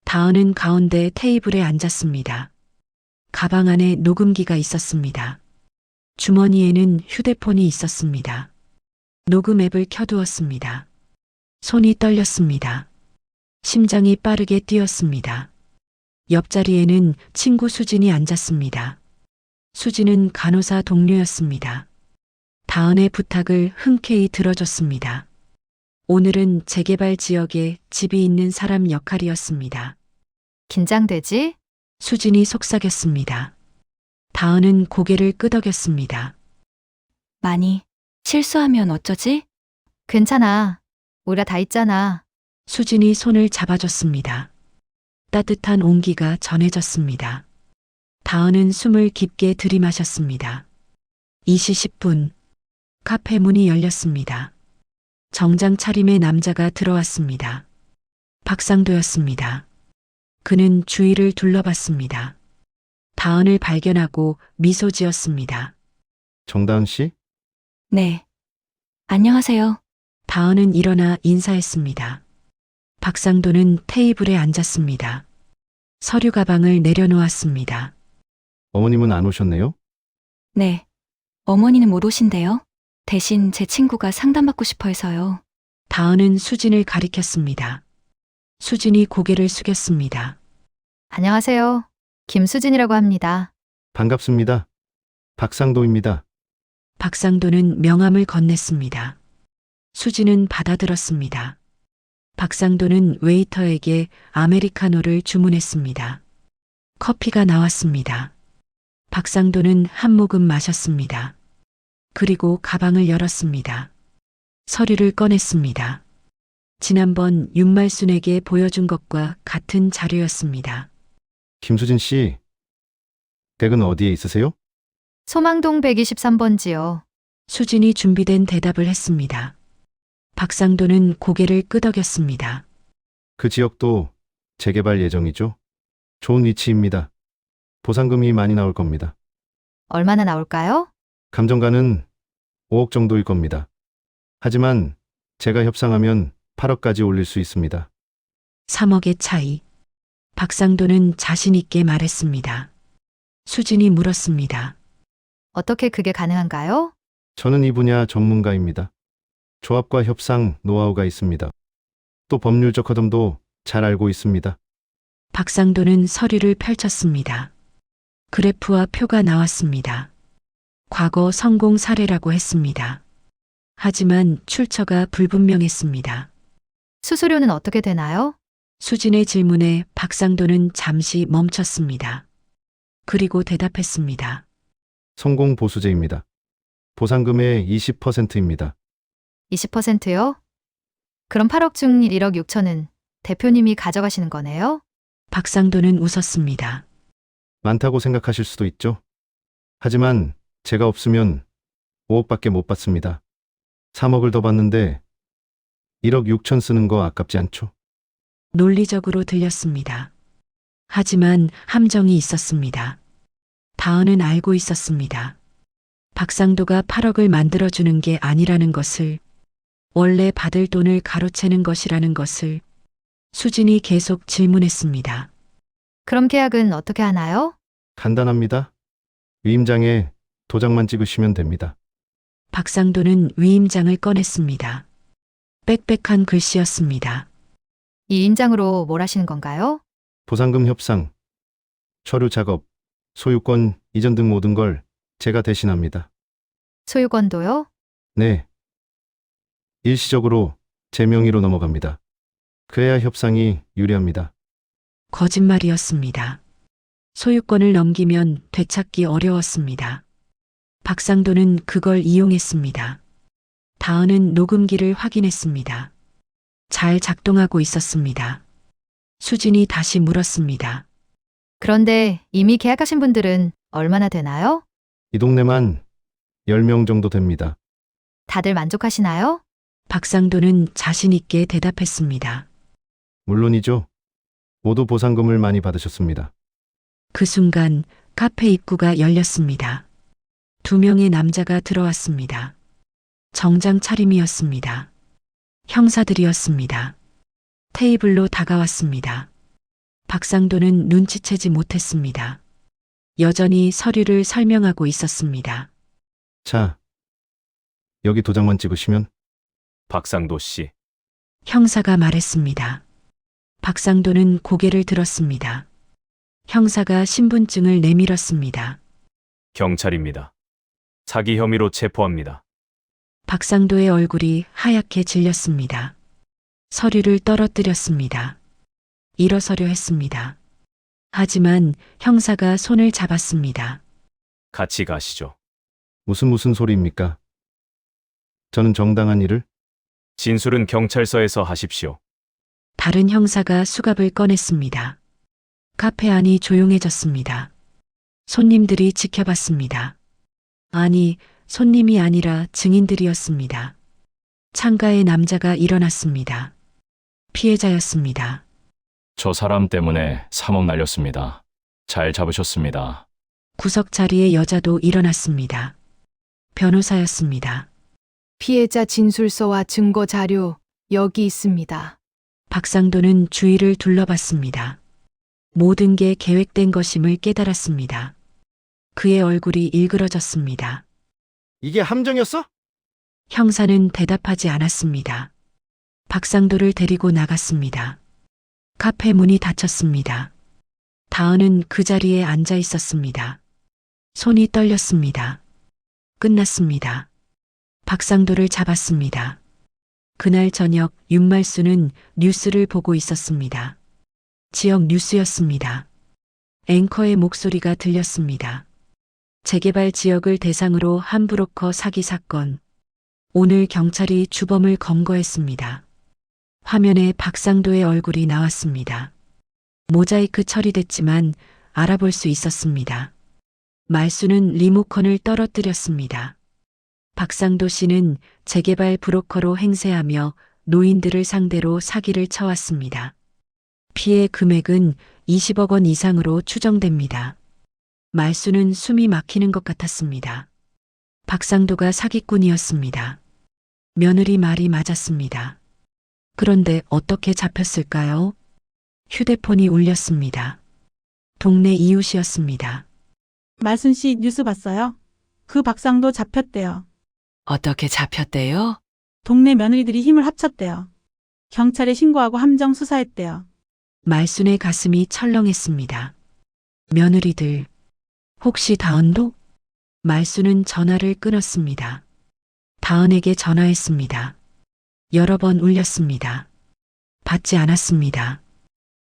다은은 가운데 테이블에 앉았습니다. 가방 안에 녹음기가 있었습니다. 주머니에는 휴대폰이 있었습니다. 녹음 앱을 켜두었습니다. 손이 떨렸습니다. 심장이 빠르게 뛰었습니다. 옆자리에는 친구 수진이 앉았습니다. 수진은 간호사 동료였습니다. 다은의 부탁을 흔쾌히 들어줬습니다. 오늘은 재개발 지역에 집이 있는 사람 역할이었습니다. 긴장되지? 수진이 속삭였습니다. 다은은 고개를 끄덕였습니다. 많이 실수하면 어쩌지? 괜찮아. 우리가 다 있잖아. 수진이 손을 잡아줬습니다. 따뜻한 온기가 전해졌습니다. 다은은 숨을 깊게 들이마셨습니다. 2시 10분, 카페 문이 열렸습니다. 정장 차림의 남자가 들어왔습니다. 박상도였습니다. 그는 주위를 둘러봤습니다. 다은을 발견하고 미소 지었습니다. 정다은 씨? 네. 안녕하세요. 다은은 일어나 인사했습니다. 박상도는 테이블에 앉았습니다. 서류 가방을 내려놓았습니다. 어머님은 안 오셨네요? 네. 어머니는 못 오신대요. 대신 제 친구가 상담받고 싶어 해서요. 다은은 수진을 가리켰습니다. 수진이 고개를 숙였습니다. 안녕하세요. 김수진이라고 합니다. 반갑습니다. 박상도입니다. 박상도는 명함을 건넸습니다. 수진은 받아들었습니다. 박상도는 웨이터에게 아메리카노를 주문했습니다. 커피가 나왔습니다. 박상도는 한 모금 마셨습니다. 그리고 가방을 열었습니다. 서류를 꺼냈습니다. 지난번 윤말순에게 보여준 것과 같은 자료였습니다. 김수진 씨, 댁은 어디에 있으세요? 소망동 123번지요. 수진이 준비된 대답을 했습니다. 박상도는 고개를 끄덕였습니다. 그 지역도 재개발 예정이죠? 좋은 위치입니다. 보상금이 많이 나올 겁니다. 얼마나 나올까요? 감정가는 5억 정도일 겁니다. 하지만 제가 협상하면 8억까지 올릴 수 있습니다. 3억의 차이. 박상도는 자신 있게 말했습니다. 수진이 물었습니다. 어떻게 그게 가능한가요? 저는 이 분야 전문가입니다. 조합과 협상 노하우가 있습니다. 또 법률적 허점도 잘 알고 있습니다. 박상도는 서류를 펼쳤습니다. 그래프와 표가 나왔습니다. 과거 성공 사례라고 했습니다. 하지만 출처가 불분명했습니다. 수수료는 어떻게 되나요? 수진의 질문에 박상도는 잠시 멈췄습니다. 그리고 대답했습니다. 성공 보수제입니다. 보상금의 20%입니다. 20%요? 그럼 8억 중 1억 6천은 대표님이 가져가시는 거네요? 박상도는 웃었습니다. 많다고 생각하실 수도 있죠. 하지만 제가 없으면 5억밖에 못 받습니다. 3억을 더 받는데 1억 6천 쓰는 거 아깝지 않죠? 논리적으로 들렸습니다. 하지만 함정이 있었습니다. 다은은 알고 있었습니다. 박상도가 8억을 만들어주는 게 아니라는 것을, 원래 받을 돈을 가로채는 것이라는 것을 수진이 계속 질문했습니다. 그럼 계약은 어떻게 하나요? 간단합니다. 위임장에 도장만 찍으시면 됩니다. 박상도는 위임장을 꺼냈습니다. 빽빽한 글씨였습니다. 이 인장으로 뭘 하시는 건가요? 보상금 협상, 서류 작업, 소유권 이전 등 모든 걸 제가 대신합니다. 소유권도요? 네. 일시적으로 제 명의로 넘어갑니다. 그래야 협상이 유리합니다. 거짓말이었습니다. 소유권을 넘기면 되찾기 어려웠습니다. 박상도는 그걸 이용했습니다. 다은은 녹음기를 확인했습니다. 잘 작동하고 있었습니다. 수진이 다시 물었습니다. 그런데 이미 계약하신 분들은 얼마나 되나요? 이 동네만 10명 정도 됩니다. 다들 만족하시나요? 박상도는 자신 있게 대답했습니다. 물론이죠. 모두 보상금을 많이 받으셨습니다. 그 순간 카페 입구가 열렸습니다. 2명의 남자가 들어왔습니다. 정장 차림이었습니다. 형사들이었습니다. 테이블로 다가왔습니다. 박상도는 눈치채지 못했습니다. 여전히 서류를 설명하고 있었습니다. 자, 여기 도장만 찍으시면 박상도 씨, 형사가 말했습니다. 박상도는 고개를 들었습니다. 형사가 신분증을 내밀었습니다. 경찰입니다. 사기 혐의로 체포합니다. 박상도의 얼굴이 하얗게 질렸습니다. 서류를 떨어뜨렸습니다. 일어서려 했습니다. 하지만 형사가 손을 잡았습니다. 같이 가시죠. 무슨 소리입니까? 저는 정당한 일을 진술은 경찰서에서 하십시오. 다른 형사가 수갑을 꺼냈습니다. 카페 안이 조용해졌습니다. 손님들이 지켜봤습니다. 아니, 손님이 아니라 증인들이었습니다. 창가에 남자가 일어났습니다. 피해자였습니다. 저 사람 때문에 3억 날렸습니다. 잘 잡으셨습니다. 구석 자리에 여자도 일어났습니다. 변호사였습니다. 피해자 진술서와 증거 자료 여기 있습니다. 박상도는 주위를 둘러봤습니다. 모든 게 계획된 것임을 깨달았습니다. 그의 얼굴이 일그러졌습니다. 이게 함정이었어? 형사는 대답하지 않았습니다. 박상도를 데리고 나갔습니다. 카페 문이 닫혔습니다. 다은은 그 자리에 앉아 있었습니다. 손이 떨렸습니다. 끝났습니다. 박상도를 잡았습니다. 그날 저녁 윤말수는 뉴스를 보고 있었습니다. 지역 뉴스였습니다. 앵커의 목소리가 들렸습니다. 재개발 지역을 대상으로 한 브로커 사기 사건. 오늘 경찰이 주범을 검거했습니다. 화면에 박상도의 얼굴이 나왔습니다. 모자이크 처리됐지만 알아볼 수 있었습니다. 말수는 리모컨을 떨어뜨렸습니다. 박상도 씨는 재개발 브로커로 행세하며 노인들을 상대로 사기를 쳐왔습니다. 피해 금액은 20억 원 이상으로 추정됩니다. 말수는 숨이 막히는 것 같았습니다. 박상도가 사기꾼이었습니다. 며느리 말이 맞았습니다. 그런데 어떻게 잡혔을까요? 휴대폰이 울렸습니다. 동네 이웃이었습니다. 말순 씨 뉴스 봤어요? 그 박상도 잡혔대요. 어떻게 잡혔대요? 동네 며느리들이 힘을 합쳤대요. 경찰에 신고하고 함정 수사했대요. 말순의 가슴이 철렁했습니다. 며느리들, 혹시 다은도? 말순은 전화를 끊었습니다. 다은에게 전화했습니다. 여러 번 울렸습니다. 받지 않았습니다.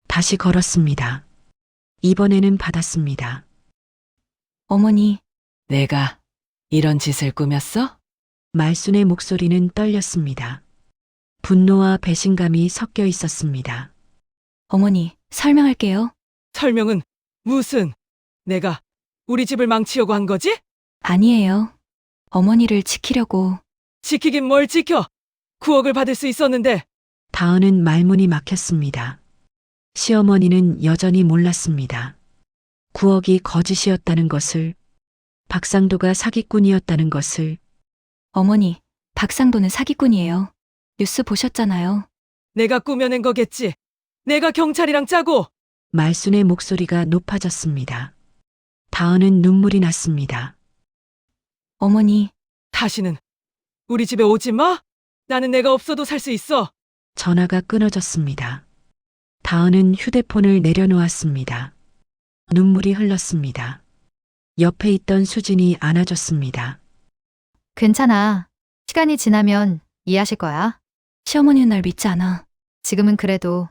다시 걸었습니다. 이번에는 받았습니다. 어머니, 내가 이런 짓을 꾸몄어? 말순의 목소리는 떨렸습니다. 분노와 배신감이 섞여 있었습니다. 어머니, 설명할게요. 설명은 무슨? 내가 우리 집을 망치려고 한 거지? 아니에요. 어머니를 지키려고. 지키긴 뭘 지켜? 9억을 받을 수 있었는데. 다은은 말문이 막혔습니다. 시어머니는 여전히 몰랐습니다. 9억이 거짓이었다는 것을, 박상도가 사기꾼이었다는 것을. 어머니, 박상도는 사기꾼이에요. 뉴스 보셨잖아요. 내가 꾸며낸 거겠지. 내가 경찰이랑 짜고. 말순의 목소리가 높아졌습니다. 다은은 눈물이 났습니다. 어머니, 다시는 우리 집에 오지 마. 나는 내가 없어도 살 수 있어. 전화가 끊어졌습니다. 다은은 휴대폰을 내려놓았습니다. 눈물이 흘렀습니다. 옆에 있던 수진이 안아줬습니다. 괜찮아. 시간이 지나면 이해하실 거야. 시어머니는 날 믿지 않아. 지금은 그래도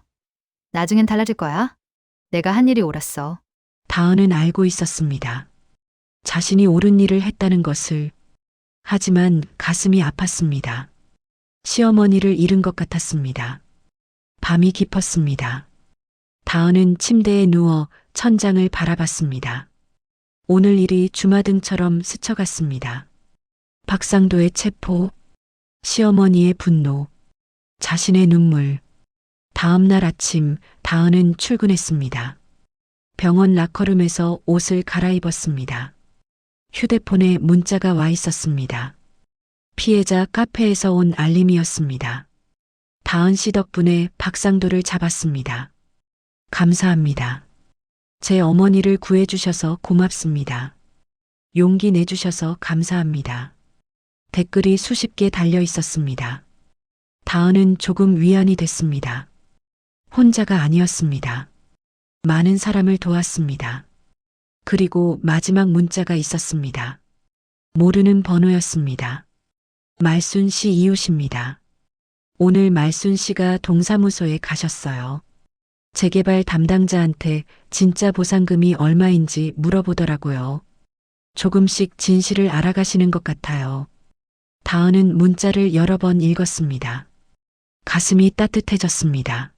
나중엔 달라질 거야. 내가 한 일이 옳았어. 다은은 알고 있었습니다. 자신이 옳은 일을 했다는 것을. 하지만 가슴이 아팠습니다. 시어머니를 잃은 것 같았습니다. 밤이 깊었습니다. 다은은 침대에 누워 천장을 바라봤습니다. 오늘 일이 주마등처럼 스쳐갔습니다. 박상도의 체포, 시어머니의 분노, 자신의 눈물. 다음 날 아침 다은은 출근했습니다. 병원 라커룸에서 옷을 갈아입었습니다. 휴대폰에 문자가 와 있었습니다. 피해자 카페에서 온 알림이었습니다. 다은 씨 덕분에 박상도를 잡았습니다. 감사합니다. 제 어머니를 구해주셔서 고맙습니다. 용기 내주셔서 감사합니다. 댓글이 수십 개 달려 있었습니다. 다은은 조금 위안이 됐습니다. 혼자가 아니었습니다. 많은 사람을 도왔습니다. 그리고 마지막 문자가 있었습니다. 모르는 번호였습니다. 말순 씨 이웃입니다. 오늘 말순 씨가 동사무소에 가셨어요. 재개발 담당자한테 진짜 보상금이 얼마인지 물어보더라고요. 조금씩 진실을 알아가시는 것 같아요. 다은은 문자를 여러 번 읽었습니다. 가슴이 따뜻해졌습니다.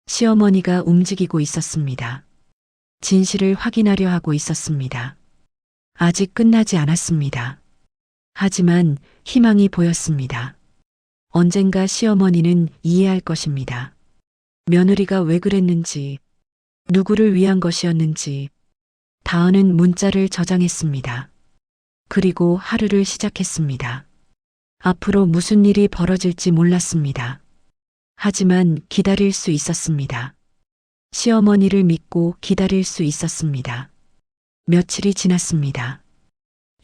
시어머니가 움직이고 있었습니다. 진실을 확인하려 하고 있었습니다. 아직 끝나지 않았습니다. 하지만 희망이 보였습니다. 언젠가 시어머니는 이해할 것입니다. 며느리가 왜 그랬는지, 누구를 위한 것이었는지. 다은은 문자를 저장했습니다. 그리고 하루를 시작했습니다. 앞으로 무슨 일이 벌어질지 몰랐습니다. 하지만 기다릴 수 있었습니다. 시어머니를 믿고 기다릴 수 있었습니다. 며칠이 지났습니다.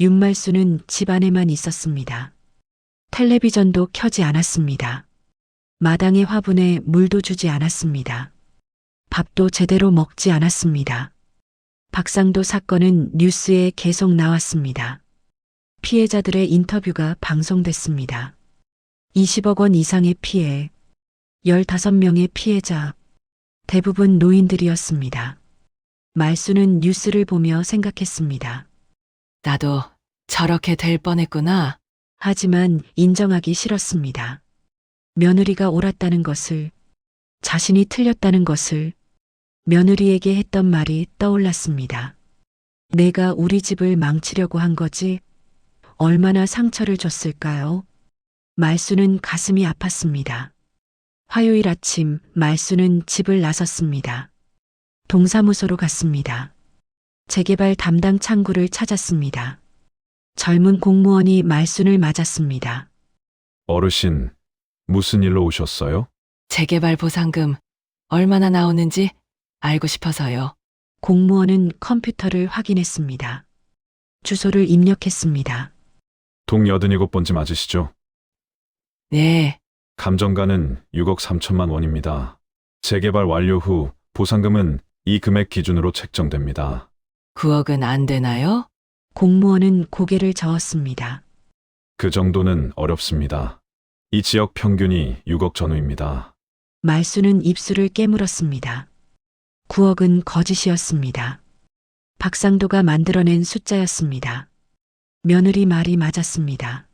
윤말수는 집 안에만 있었습니다. 텔레비전도 켜지 않았습니다. 마당의 화분에 물도 주지 않았습니다. 밥도 제대로 먹지 않았습니다. 박상도 사건은 뉴스에 계속 나왔습니다. 피해자들의 인터뷰가 방송됐습니다. 20억 원 이상의 피해, 15명의 피해자, 대부분 노인들이었습니다. 말수는 뉴스를 보며 생각했습니다. 나도 저렇게 될 뻔했구나. 하지만 인정하기 싫었습니다. 며느리가 옳았다는 것을, 자신이 틀렸다는 것을, 며느리에게 했던 말이 떠올랐습니다. 내가 우리 집을 망치려고 한 거지? 얼마나 상처를 줬을까요? 말수는 가슴이 아팠습니다. 화요일 아침 말수는 집을 나섰습니다. 동사무소로 갔습니다. 재개발 담당 창구를 찾았습니다. 젊은 공무원이 말순을 맞았습니다. 어르신, 무슨 일로 오셨어요? 재개발 보상금 얼마나 나오는지 알고 싶어서요. 공무원은 컴퓨터를 확인했습니다. 주소를 입력했습니다. 동 87번지 맞으시죠? 네, 감정가는 6억 3천만 원입니다. 재개발 완료 후 보상금은 이 금액 기준으로 책정됩니다. 9억은 안 되나요? 공무원은 고개를 저었습니다. 그 정도는 어렵습니다. 이 지역 평균이 6억 전후입니다. 말수는 입술을 깨물었습니다. 9억은 거짓이었습니다. 박상도가 만들어낸 숫자였습니다. 며느리 말이 맞았습니다.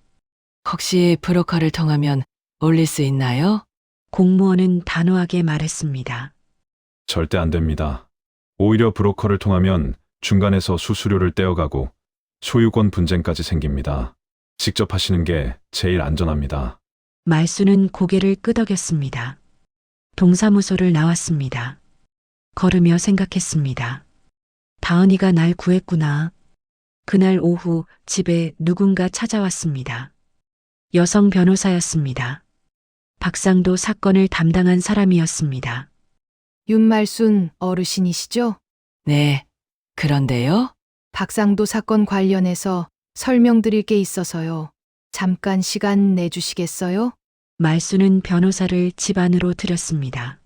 혹시 브로커를 통하면 올릴 수 있나요? 공무원은 단호하게 말했습니다. 절대 안 됩니다. 오히려 브로커를 통하면 중간에서 수수료를 떼어가고 소유권 분쟁까지 생깁니다. 직접 하시는 게 제일 안전합니다. 말수는 고개를 끄덕였습니다. 동사무소를 나왔습니다. 걸으며 생각했습니다. 다은이가 날 구했구나. 그날 오후 집에 누군가 찾아왔습니다. 여성 변호사였습니다. 박상도 사건을 담당한 사람이었습니다. 윤말순 어르신이시죠? 네. 그런데요? 박상도 사건 관련해서 설명드릴 게 있어서요. 잠깐 시간 내주시겠어요? 말수는 변호사를 집 안으로 들였습니다.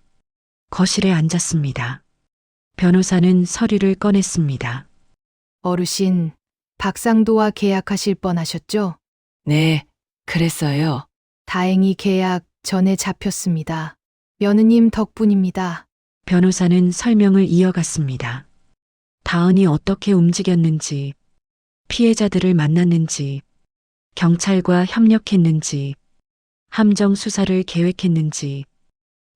거실에 앉았습니다. 변호사는 서류를 꺼냈습니다. 어르신, 박상도와 계약하실 뻔하셨죠? 네. 그랬어요. 다행히 계약 전에 잡혔습니다. 며느님 덕분입니다. 변호사는 설명을 이어갔습니다. 다은이 어떻게 움직였는지, 피해자들을 만났는지, 경찰과 협력했는지, 함정 수사를 계획했는지,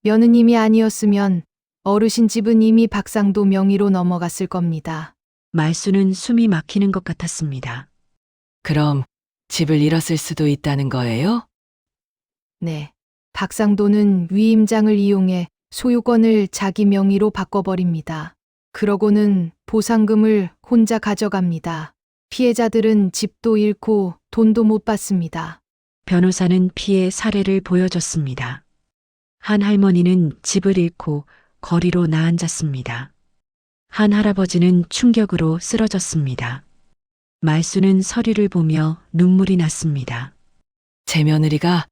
며느님이 아니었으면 어르신 집은 이미 박상도 명의로 넘어갔을 겁니다. 말수는 숨이 막히는 것 같았습니다. 그럼 집을 잃었을 수도 있다는 거예요? 네. 박상도는 위임장을 이용해 소유권을 자기 명의로 바꿔버립니다. 그러고는 보상금을 혼자 가져갑니다. 피해자들은 집도 잃고 돈도 못 받습니다. 변호사는 피해 사례를 보여줬습니다. 한 할머니는 집을 잃고 거리로 나앉았습니다. 한 할아버지는 충격으로 쓰러졌습니다. 말수는 서류를 보며 눈물이 났습니다. 제 며느리가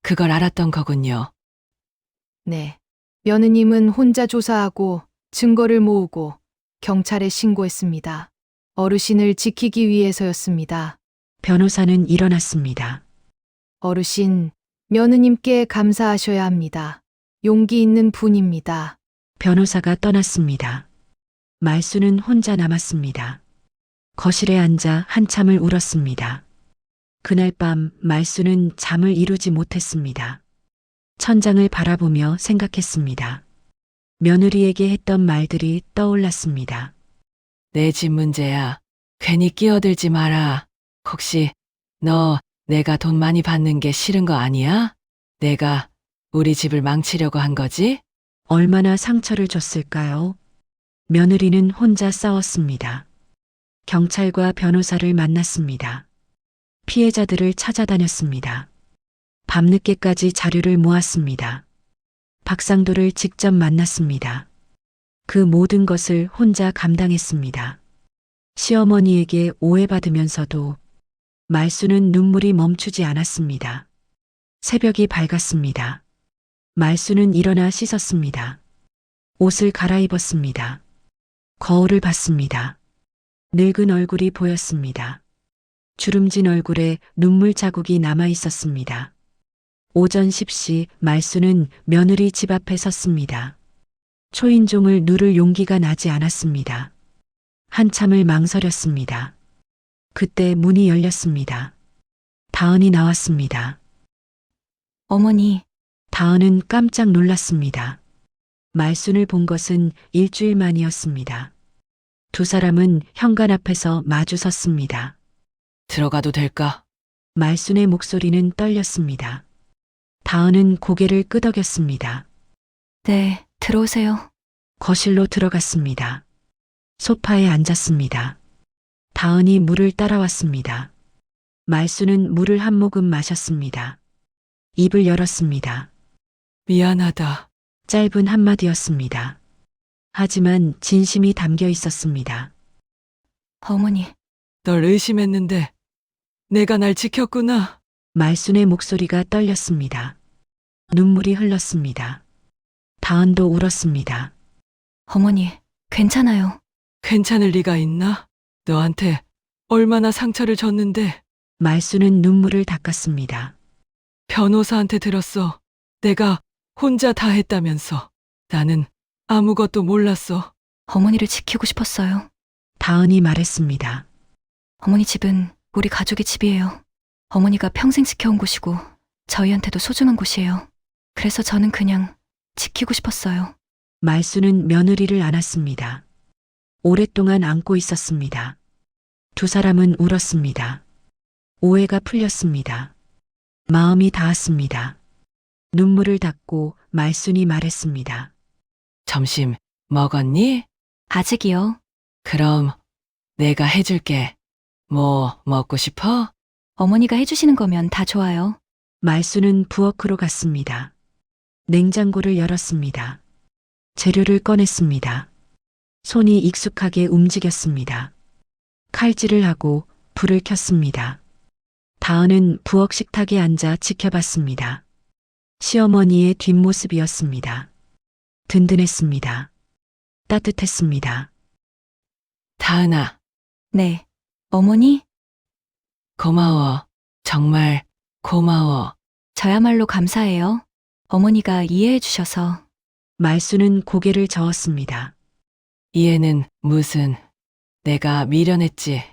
그걸 알았던 거군요. 네. 며느님은 혼자 조사하고 증거를 모으고 경찰에 신고했습니다. 어르신을 지키기 위해서였습니다. 변호사는 일어났습니다. 어르신, 며느님께 감사하셔야 합니다. 용기 있는 분입니다. 변호사가 떠났습니다. 말수는 혼자 남았습니다. 거실에 앉아 한참을 울었습니다. 그날 밤 말수는 잠을 이루지 못했습니다. 천장을 바라보며 생각했습니다. 며느리에게 했던 말들이 떠올랐습니다. 내 집 문제야. 괜히 끼어들지 마라. 혹시 너 내가 돈 많이 받는 게 싫은 거 아니야? 내가 우리 집을 망치려고 한 거지? 얼마나 상처를 줬을까요? 며느리는 혼자 싸웠습니다. 경찰과 변호사를 만났습니다. 피해자들을 찾아다녔습니다. 밤늦게까지 자료를 모았습니다. 박상도를 직접 만났습니다. 그 모든 것을 혼자 감당했습니다. 시어머니에게 오해받으면서도 말수는 눈물이 멈추지 않았습니다. 새벽이 밝았습니다. 말수는 일어나 씻었습니다. 옷을 갈아입었습니다. 거울을 봤습니다. 늙은 얼굴이 보였습니다. 주름진 얼굴에 눈물 자국이 남아 있었습니다. 오전 10시 말수는 며느리 집 앞에 섰습니다. 초인종을 누를 용기가 나지 않았습니다. 한참을 망설였습니다. 그때 문이 열렸습니다. 다은이 나왔습니다. 어머니, 다은은 깜짝 놀랐습니다. 말순을 본 것은 일주일 만이었습니다. 두 사람은 현관 앞에서 마주 섰습니다. 들어가도 될까? 말순의 목소리는 떨렸습니다. 다은은 고개를 끄덕였습니다. 네, 들어오세요. 거실로 들어갔습니다. 소파에 앉았습니다. 다은이 물을 따라왔습니다. 말순은 물을 한 모금 마셨습니다. 입을 열었습니다. 미안하다. 짧은 한마디였습니다. 하지만 진심이 담겨 있었습니다. 어머니, 널 의심했는데 내가 날 지켰구나. 말순의 목소리가 떨렸습니다. 눈물이 흘렀습니다. 다은도 울었습니다. 어머니, 괜찮아요. 괜찮을 리가 있나? 너한테 얼마나 상처를 줬는데. 말순은 눈물을 닦았습니다. 변호사한테 들었어. 내가 혼자 다 했다면서. 나는 아무것도 몰랐어. 어머니를 지키고 싶었어요. 다은이 말했습니다. 어머니 집은 우리 가족의 집이에요. 어머니가 평생 지켜온 곳이고 저희한테도 소중한 곳이에요. 그래서 저는 그냥 지키고 싶었어요. 말수는 며느리를 안았습니다. 오랫동안 안고 있었습니다. 두 사람은 울었습니다. 오해가 풀렸습니다. 마음이 닿았습니다. 눈물을 닦고 말순이 말했습니다. 점심 먹었니? 아직이요. 그럼 내가 해줄게. 뭐 먹고 싶어? 어머니가 해주시는 거면 다 좋아요. 말수는 부엌으로 갔습니다. 냉장고를 열었습니다. 재료를 꺼냈습니다. 손이 익숙하게 움직였습니다. 칼질을 하고 불을 켰습니다. 다은은 부엌 식탁에 앉아 지켜봤습니다. 시어머니의 뒷모습이었습니다. 든든했습니다. 따뜻했습니다. 다은아, 네. 어머니? 고마워. 정말 고마워. 저야말로 감사해요. 어머니가 이해해 주셔서. 말수는 고개를 저었습니다. 이해는 무슨, 내가 미련했지.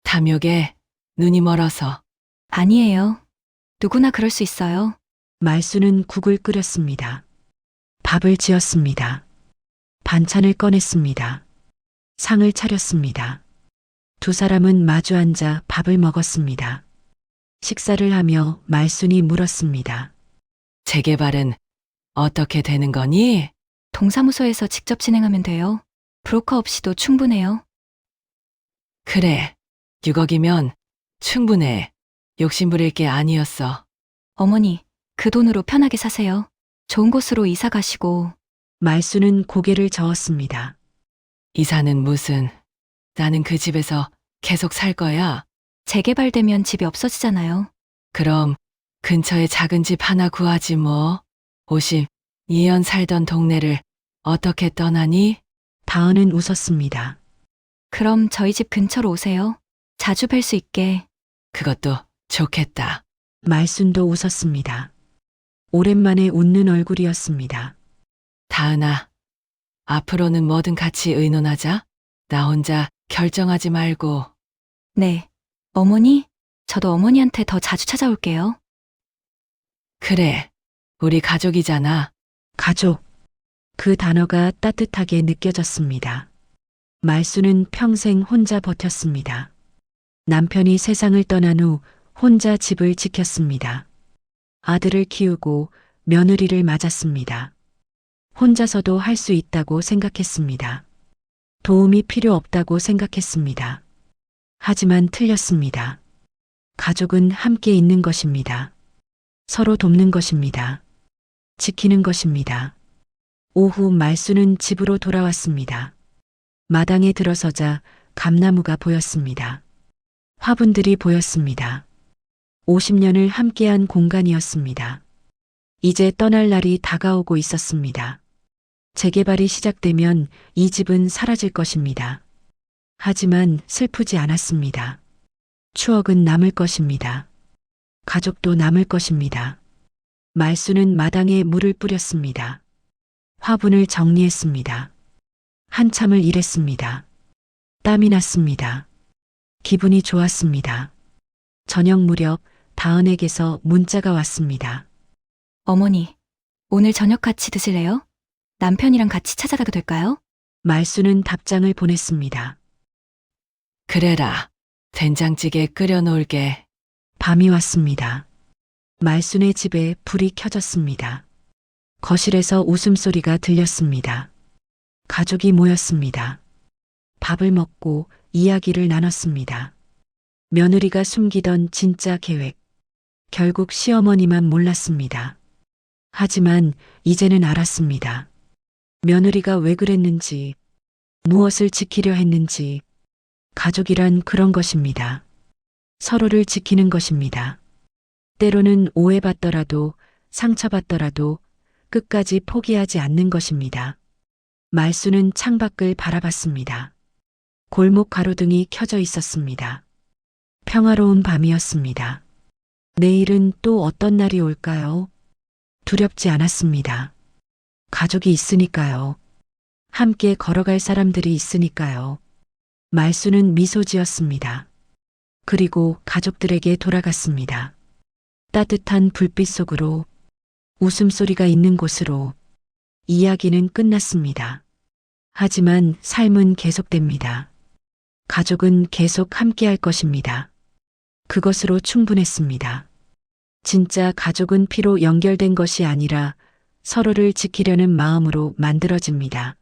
탐욕에 눈이 멀어서. 아니에요. 누구나 그럴 수 있어요. 말수는 국을 끓였습니다. 밥을 지었습니다. 반찬을 꺼냈습니다. 상을 차렸습니다. 두 사람은 마주 앉아 밥을 먹었습니다. 식사를 하며 말순이 물었습니다. 재개발은 어떻게 되는 거니? 동사무소에서 직접 진행하면 돼요. 브로커 없이도 충분해요. 그래. 6억이면 충분해. 욕심부릴 게 아니었어. 어머니, 그 돈으로 편하게 사세요. 좋은 곳으로 이사 가시고. 말수는 고개를 저었습니다. 이사는 무슨, 나는 그 집에서 계속 살 거야. 재개발되면 집이 없어지잖아요. 그럼 근처에 작은 집 하나 구하지 뭐. 52년 살던 동네를 어떻게 떠나니? 다은은 웃었습니다. 그럼 저희 집 근처로 오세요. 자주 뵐 수 있게. 그것도 좋겠다. 말순도 웃었습니다. 오랜만에 웃는 얼굴이었습니다. 다은아, 앞으로는 뭐든 같이 의논하자. 나 혼자 결정하지 말고. 네. 어머니? 저도 어머니한테 더 자주 찾아올게요. 그래, 우리 가족이잖아. 가족. 그 단어가 따뜻하게 느껴졌습니다. 말수는 평생 혼자 버텼습니다. 남편이 세상을 떠난 후 혼자 집을 지켰습니다. 아들을 키우고 며느리를 맞았습니다. 혼자서도 할 수 있다고 생각했습니다. 도움이 필요 없다고 생각했습니다. 하지만 틀렸습니다. 가족은 함께 있는 것입니다. 서로 돕는 것입니다. 지키는 것입니다. 오후 말수는 집으로 돌아왔습니다. 마당에 들어서자 감나무가 보였습니다. 화분들이 보였습니다. 50년을 함께한 공간이었습니다. 이제 떠날 날이 다가오고 있었습니다. 재개발이 시작되면 이 집은 사라질 것입니다. 하지만 슬프지 않았습니다. 추억은 남을 것입니다. 가족도 남을 것입니다. 말수는 마당에 물을 뿌렸습니다. 화분을 정리했습니다. 한참을 일했습니다. 땀이 났습니다. 기분이 좋았습니다. 저녁 무렵 다은에게서 문자가 왔습니다. 어머니, 오늘 저녁 같이 드실래요? 남편이랑 같이 찾아가도 될까요? 말수는 답장을 보냈습니다. 그래라. 된장찌개 끓여놓을게. 밤이 왔습니다. 말순의 집에 불이 켜졌습니다. 거실에서 웃음소리가 들렸습니다. 가족이 모였습니다. 밥을 먹고 이야기를 나눴습니다. 며느리가 숨기던 진짜 계획. 결국 시어머니만 몰랐습니다. 하지만 이제는 알았습니다. 며느리가 왜 그랬는지, 무엇을 지키려 했는지, 가족이란 그런 것입니다. 서로를 지키는 것입니다. 때로는 오해받더라도 상처받더라도 끝까지 포기하지 않는 것입니다. 말수는 창밖을 바라봤습니다. 골목 가로등이 켜져 있었습니다. 평화로운 밤이었습니다. 내일은 또 어떤 날이 올까요? 두렵지 않았습니다. 가족이 있으니까요. 함께 걸어갈 사람들이 있으니까요. 말수는 미소 지었습니다. 그리고 가족들에게 돌아갔습니다. 따뜻한 불빛 속으로, 웃음소리가 있는 곳으로. 이야기는 끝났습니다. 하지만 삶은 계속됩니다. 가족은 계속 함께할 것입니다. 그것으로 충분했습니다. 진짜 가족은 피로 연결된 것이 아니라 서로를 지키려는 마음으로 만들어집니다.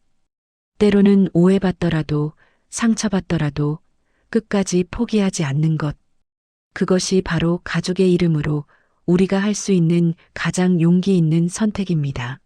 때로는 오해받더라도, 상처받더라도 끝까지 포기하지 않는 것. 그것이 바로 가족의 이름으로 우리가 할 수 있는 가장 용기 있는 선택입니다.